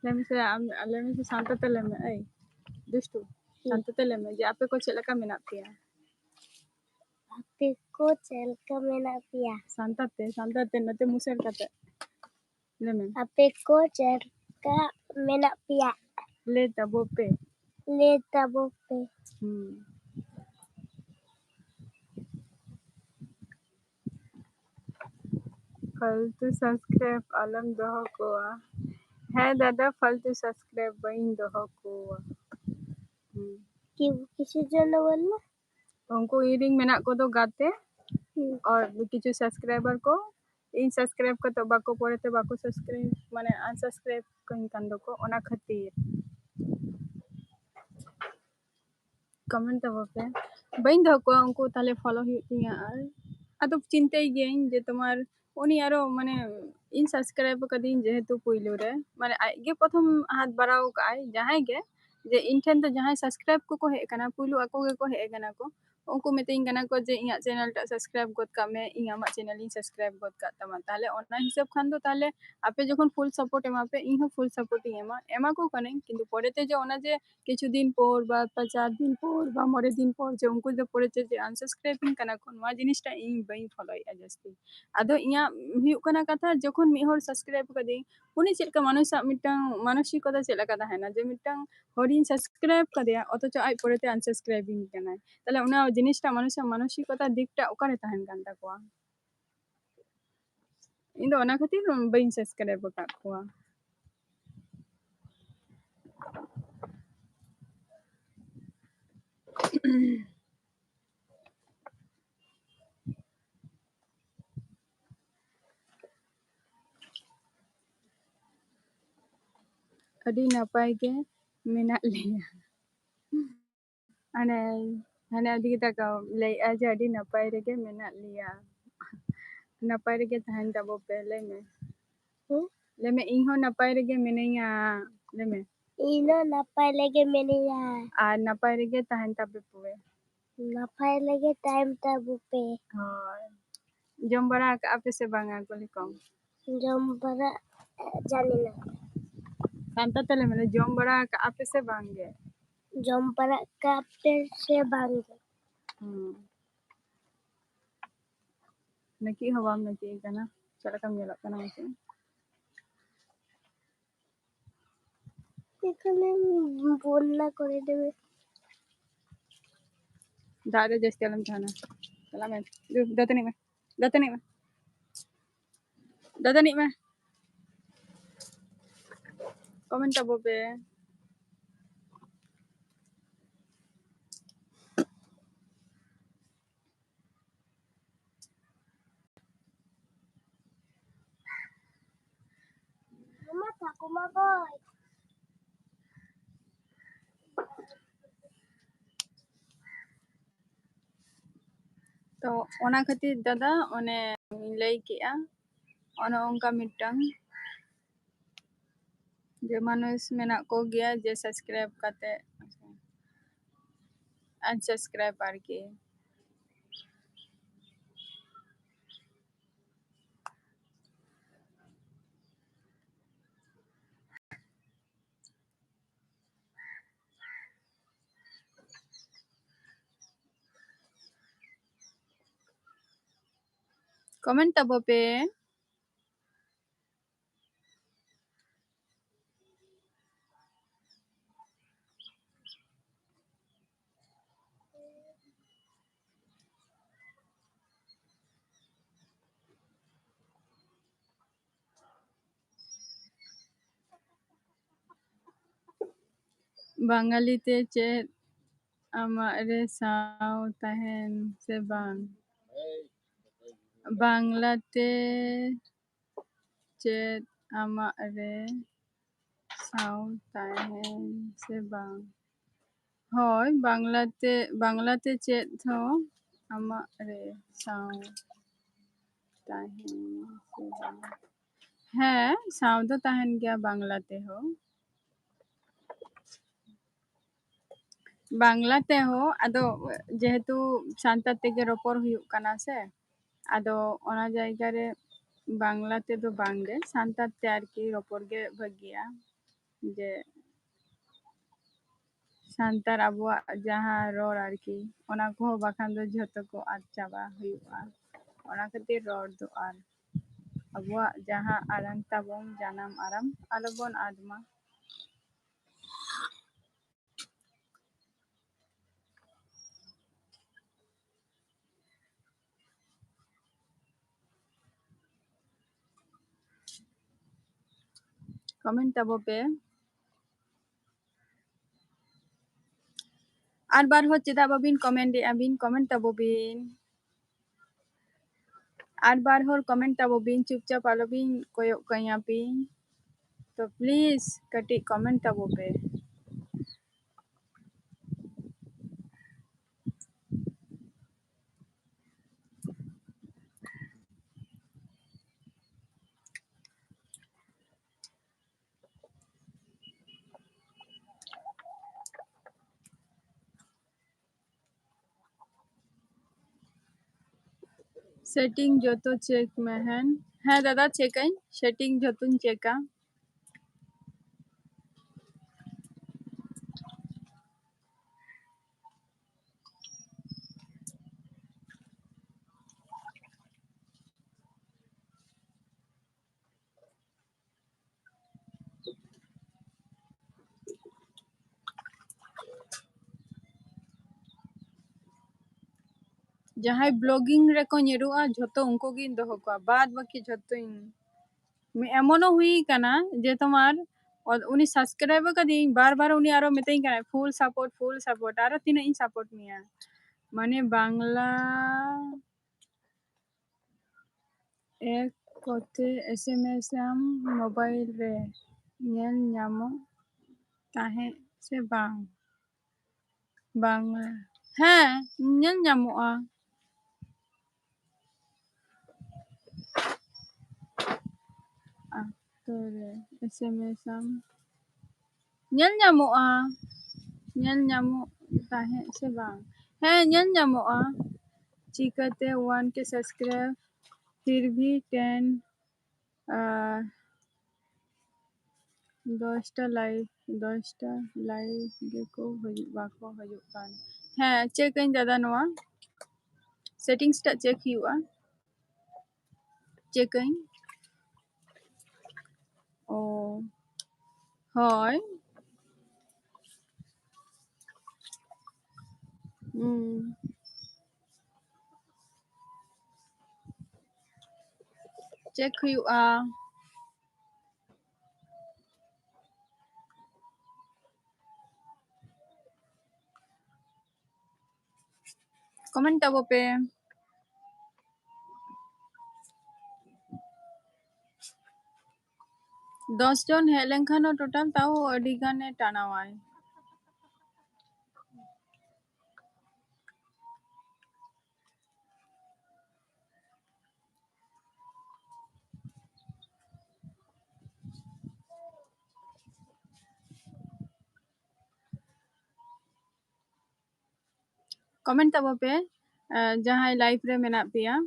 Let me say santat tele me ai. Dustu. Santat tele me je ape ko chet leka menap peya. ape ko chel ka menap peya. Santat te nate musel kate. Leme. Ape ko chel ka menap peya. Le tabo pe. Le tabo pe. फालतू subscribe आलम दोहो कोआ है दादा फालतू subscribe बइन दोहो कोआ किसी जन बोलना उनको इरिंग मेना को तो गाते और किछु सब्सक्राइबर को इन सब्सक्राइब को तो बाको पड़े बाको सब्सक्राइब माने अनसब्सक्राइब कहीं कंदो को ओना खातिर कमेंट तब पे बइन दोहो को उनको ताले फॉलो हिया आदो चिंते गेइन जे तुम्हार उनी आरो माने इन सब्सक्राइब कदिन जेहेतु पुइलो रे माने आगे प्रथम हाथ बराव काय जहां गे जे इन ठेन तो जहां सब्सक्राइब को हे कना पुइलो ako ge ko he kana ko उनको मितिंग कना को जे इया चैनल टा सब्सक्राइब गद का में इया मा चैनल इन सब्सक्राइब गद का तमा ताले ओना हिसाब खान दो ताले आपे जखन फुल सपोर्ट एमा पे इहो फुल सपोर्ट एमा को कने किंतु परेते जे ओना जे किछु दिन पर बा 4 दिन पर बा 9 दिन पर जे उनको जे परेते जे अनसब्सक्राइबिंग कना को नवा जिनिसटा इन बई फॉलो या जस्ती आदो इया हुयु कना कथा जखन मी हर सब्सक्राइब कदे उनी चेलका मानुषा मिटang मानसिकता चेलका ताहेना जे मिटang हरिन सब्सक्राइब कदे अथच आइ परेते अनसब्सक्राइबिंग कना ताले उना जिनिसटा मानुषा मानसिकता दिकटा ओकारे ताहेन कान ताकोआ इन दो ओना खातिर बई सब्सक्राइब का कोआ ᱟᱹᱰᱤ ᱱᱟᱯᱟᱭ ᱜᱮ ᱢᱮᱱᱟᱜ ᱞᱮᱭᱟ ᱦᱟᱱᱮ ᱟᱹᱰᱤ ᱛᱟᱠᱚ ᱞᱟᱹᱭᱮᱜᱼᱟ ᱡᱮ ᱟᱹᱰᱤ ᱱᱟᱯᱟᱭ ᱨᱮᱜᱮ ᱢᱮᱱᱟᱜ ᱞᱮᱭᱟ ᱱᱟᱯᱟᱭ ᱨᱮᱜᱮ ᱛᱟᱦᱮᱱ ᱛᱟᱵᱚ ᱯᱮ ᱞᱟᱹᱭᱢᱮ ᱤᱧᱦᱚᱸ ᱱᱟᱯᱟᱭ ᱨᱮᱜᱮ ᱢᱤᱱᱟᱹᱧᱟ ᱞᱟᱹᱭᱢᱮ ᱤᱧ ᱱᱟᱯᱟᱭ ᱞᱮᱜᱮ ᱢᱤᱱᱟᱹᱧᱟ ᱟᱨ ᱱᱟᱯᱟᱭ ᱨᱮᱜᱮ ᱛᱟᱦᱮᱱ ᱛᱟᱯᱮ ᱯᱮ ᱱᱟᱯᱟᱭ ᱞᱮᱜᱮ ᱛᱟᱦᱮᱱ ᱛᱟᱵᱚ ᱯᱮ ᱦᱳᱭ ᱡᱚᱢ ᱵᱟᱲᱟ ᱠᱟᱜᱼᱟ ᱯᱮ ᱥᱮ ᱵᱟᱝᱟ ᱠᱩᱞᱤ ᱠᱚᱢ ᱡᱚᱢ ᱵᱟᱲᱟ ᱡᱟᱱᱤ ना ᱥᱟᱱᱛᱟ ᱛᱮᱞᱮ ᱢᱮᱱᱟ ᱡᱚᱢ ᱵᱟᱲᱟ ᱠᱟᱜᱼᱟ ᱯᱮ ᱥᱮ ᱵᱟᱝᱜᱮ ᱡᱚᱢ ᱵᱟᱲᱟ ᱠᱟᱜᱼᱟ ᱯᱮ ᱥᱮ ᱵᱟᱝᱜᱮ ᱱᱟᱹᱠᱤ ᱦᱚᱸ ᱵᱟᱢ ᱱᱟᱹᱠᱤ ᱠᱟᱱᱟ ᱪᱮᱫ ᱞᱮᱠᱟᱢ ᱧᱮᱞᱚᱜ ᱠᱟᱱᱟ ᱢᱟᱥᱮ এখানে বন্যা করে দেবে दाग रे जस्ती आलम थाना चला मैं दतनी में कमेंट अब पे Mama takut maboy. तो ओना खातिर दादा ओने लई केआ ओना ओंका मिटang जे मानुष मेना को गया जे सब्सक्राइब करते अनसब्सक्राइब आरकी कमेंट अब पे बांगाली ते चेत आमाग रे साव ताहेन से बांग बांगला ते चेत आमाग रे साव ताहेन से बांग होय बांगलाते चेत हो आमाग रे साव ताहेन से बांग हाँ साव दो ताहेन गया बांगलाते हो बांगलाते हो आदो जेहेतु सान्ताल तेगे रोपड़ हुयुग काना से आदो ओना जायगा रे बांगलाते दो बांगे सान्ताल ते आरकी रोपड़ गे भागिया जे सान्ताल आबुआ जहाँ रोड आरकी ओना को बाखान दो झोतो को आद चाबा हुयुगा ओना खातिर रोड दो आर आबुआ जहाँ आराम ताबोन जानम आराम आलोबोन आदमा कमेंट ताबो पे आर बार हो चेदा bobbin comment आबिन comment Tabo bin are बार हो कमेंट ताबो बिन चुपचाप आलोबिन कोयो कया पिन तो प्लीज कटी कमेंट ताबो पे सेटिंग जोतो चेक मेहन हाँ दादा चेक आई सेटिंग जोतुन चेका जहाँ ब्लॉगिंग रे को नेरुआ झोतो उनको गिन दोहो को बाद बाकी झोतो एमनो हुई काना जे तुम्हार और उनी सब्सक्राइब कदी बार बार उनी आरो मितई काना फुल सपोर्ट आरो तीना इन सपोर्ट मिया माने बांग्ला एक कोते एसएमएस आम मोबाइल रे नेल ᱧᱟᱢᱚᱜ ताहे से बांग बांग्ला हाँ नेल ᱧᱟᱢᱚᱜᱼᱟ तो रे एसएमएस आम नेल ᱧᱟᱢᱚᱜᱼᱟ नेल ᱧᱟᱢᱚᱜ ताहे से बांग हाँ नेल ᱧᱟᱢᱚᱜᱼᱟ चिकाते 1 के सब्सक्राइब फिर भी 10 10टा लाइव गेको बाको हजुग कान हाँ चेक इन दादा नोआ सेटिंग्स टा चेक हुआ चेक इन ओ हाय चेक हुआ कमेंट ताबो पे 10 जन हेज लेनखान टोटाल ताओ अडी गाने टानावाय कमेंट ताबो पे जहाँ लाइव रे मेना पिया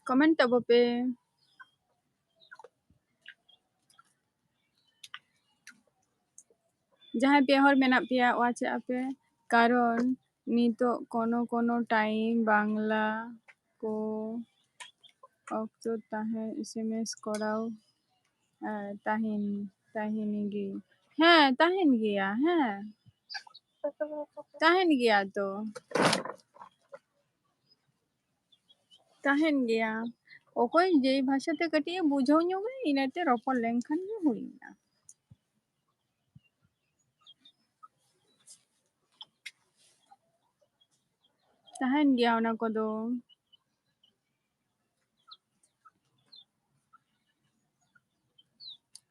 कमेंट ताबो पे जहाँ पे हर मेना पिया वाचे आपे कारण नितो कोनो टाइम बांगला को ऑक्टो ताहे एसएमएस कराओ ताहिन गी हाँ ताहिन गया हाँ ताहिन गया तो ताहिन गया ओकोई जे भाषा ते कटिए बुझो ᱧᱚᱜᱟ इनाते रपड़ लेनखान गे हुईना ताहिन गया ओना कोदो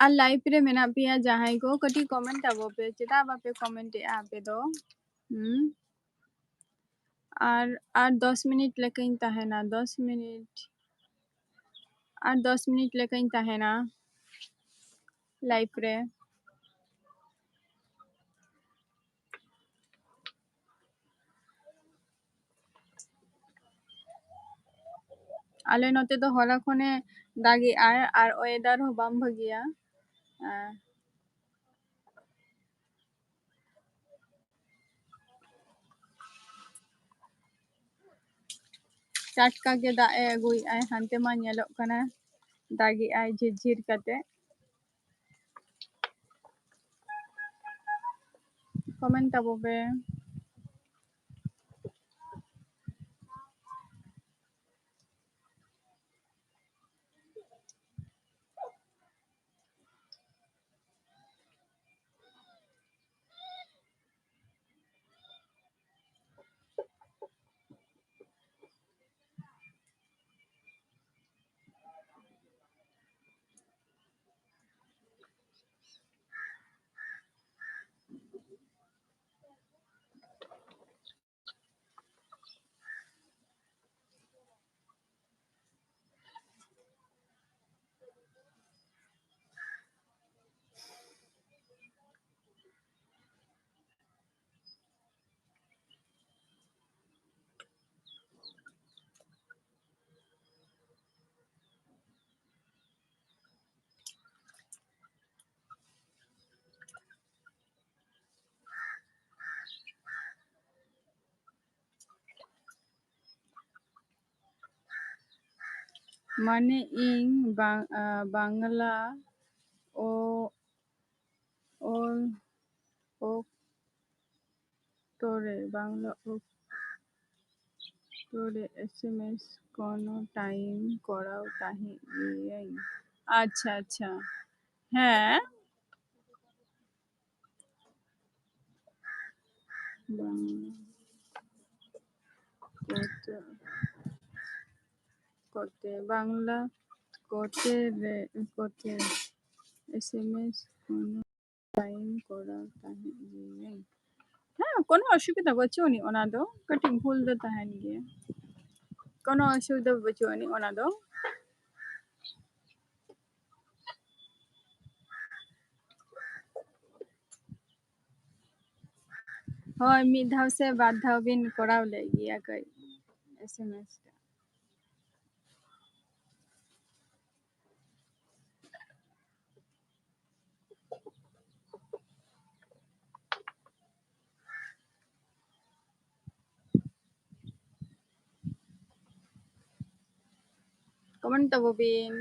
और लाइव रे मेना पिया जहां को कटी कमेंट आबो पे चेदा बापे कमेंट ए आपे दो और 10 मिनट लेकिन तहेना 10 मिनट और 10 मिनट लेकिन तहेना लाइव रे आले नोते तो होला खने दागी आय और वेदर हो बाम भगिया टाटका के दाए अगुई आय हानते मा नेलो कना दागी आय झिरझिर कते कमेंट आबो पे माने इंग बांगला ओ तोरे बांगला ओ तोरे एसएमएस कोनो टाइम कराओ ताहि गियै अच्छा अच्छा हाँ कोते बांगला कोते रे कोते एसएमएस कोनो टाइम कराओ ताहि गियै हाँ कोनो असुविधा बचोनी ओना दो कटिंग भूल दो ताहन गे कोनो असुविधा बचोनी ओना दो हाँ मिद धाव से बाद धाव बिन कराव ले गिया कई एसएमएस कमेंट तबो बिन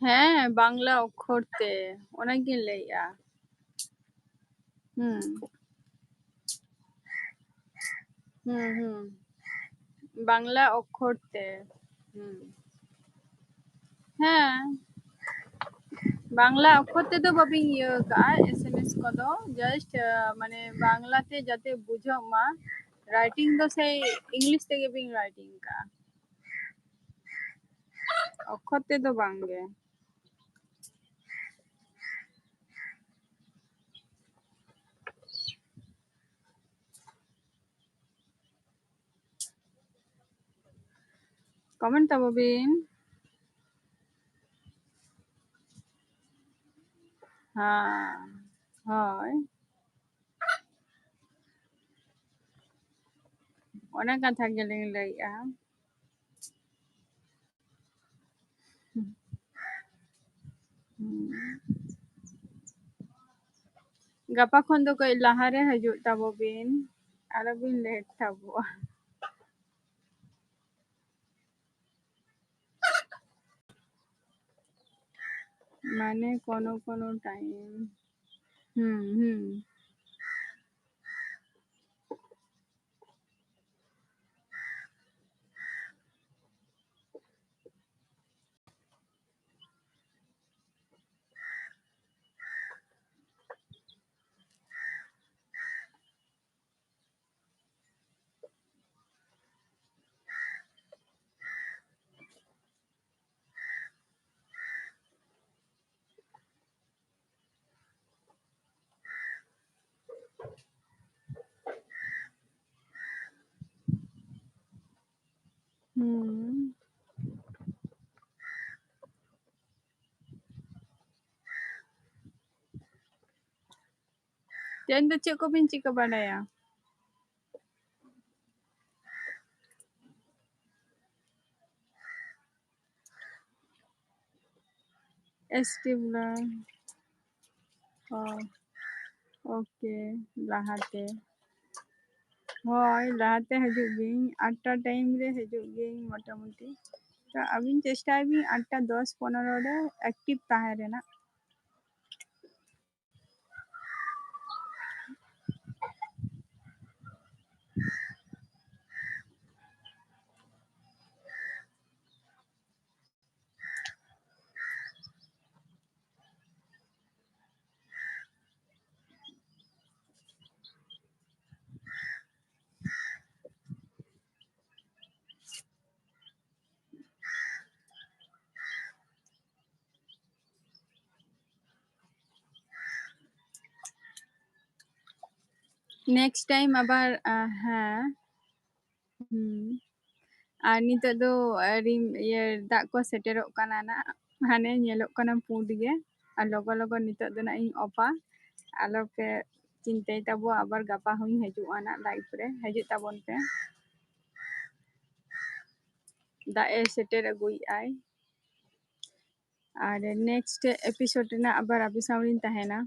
हाँ बांगला अक्षर ते ओना गिन लैया बांगला अक्षर ते हाँ बांगला अक्षर ते तो बाबी ये का एसएमएस को दो जस्ट माने बांगला ते जाते बुझो मा राइटिंग तो से इंग्लिश ते के बिंग राइटिंग का अक्षर ते तो बांगे कमेंट तबो बिन हाँ ᱦᱳᱭ ᱚᱱᱟ ᱠᱟᱛᱷᱟ ᱜᱮᱞᱤᱧ ᱞᱟᱹᱭᱮᱜᱼᱟ ᱜᱟᱯᱟ ᱠᱷᱚᱱ ᱫᱚ ᱠᱟᱹᱡ ᱞᱟᱦᱟᱨᱮ ᱦᱤᱡᱩᱜ ᱛᱟᱵᱚ ᱵᱤᱱ ᱟᱞᱚᱵᱤᱱ ᱞᱮᱴ ᱛᱟᱵᱚᱜᱼᱟ माने कोनो कोनो टाइम हम्म तेन दो चेक को बिन चिका बाड़ाया एस्टिबला ओके लाहाते होय लाहाते हजूग बिन 8टा टाइम रे हजूग बिन मोटामुटी तो अबिन चेष्टा बिन 8टा 10-15 रे एक्टिव ताहे रेना नेक्स्ट टाइम अबार हाँ আর নিতো দো ইয়ে দাগ ko seterok kana na hane nyelok kana pund ge আর logo logo নিতো do na ing opa alo pe চিন্তাই tabo আবার gapa huኝ hajua na live re hajut tabon pe da e seter agui ai R next episode na abar api sawin tahena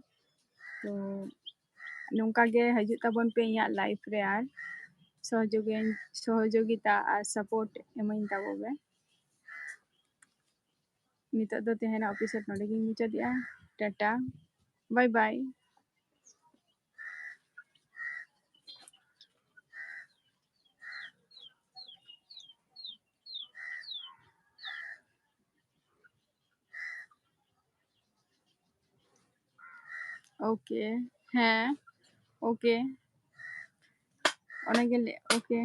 to nungka ge hajut tabon pe inya live re ar সহযোগিতা আর support এমন tabo be নিতো do tehena episode node gi muchadia tata bye bye okay हाँ okay অনেক ওকে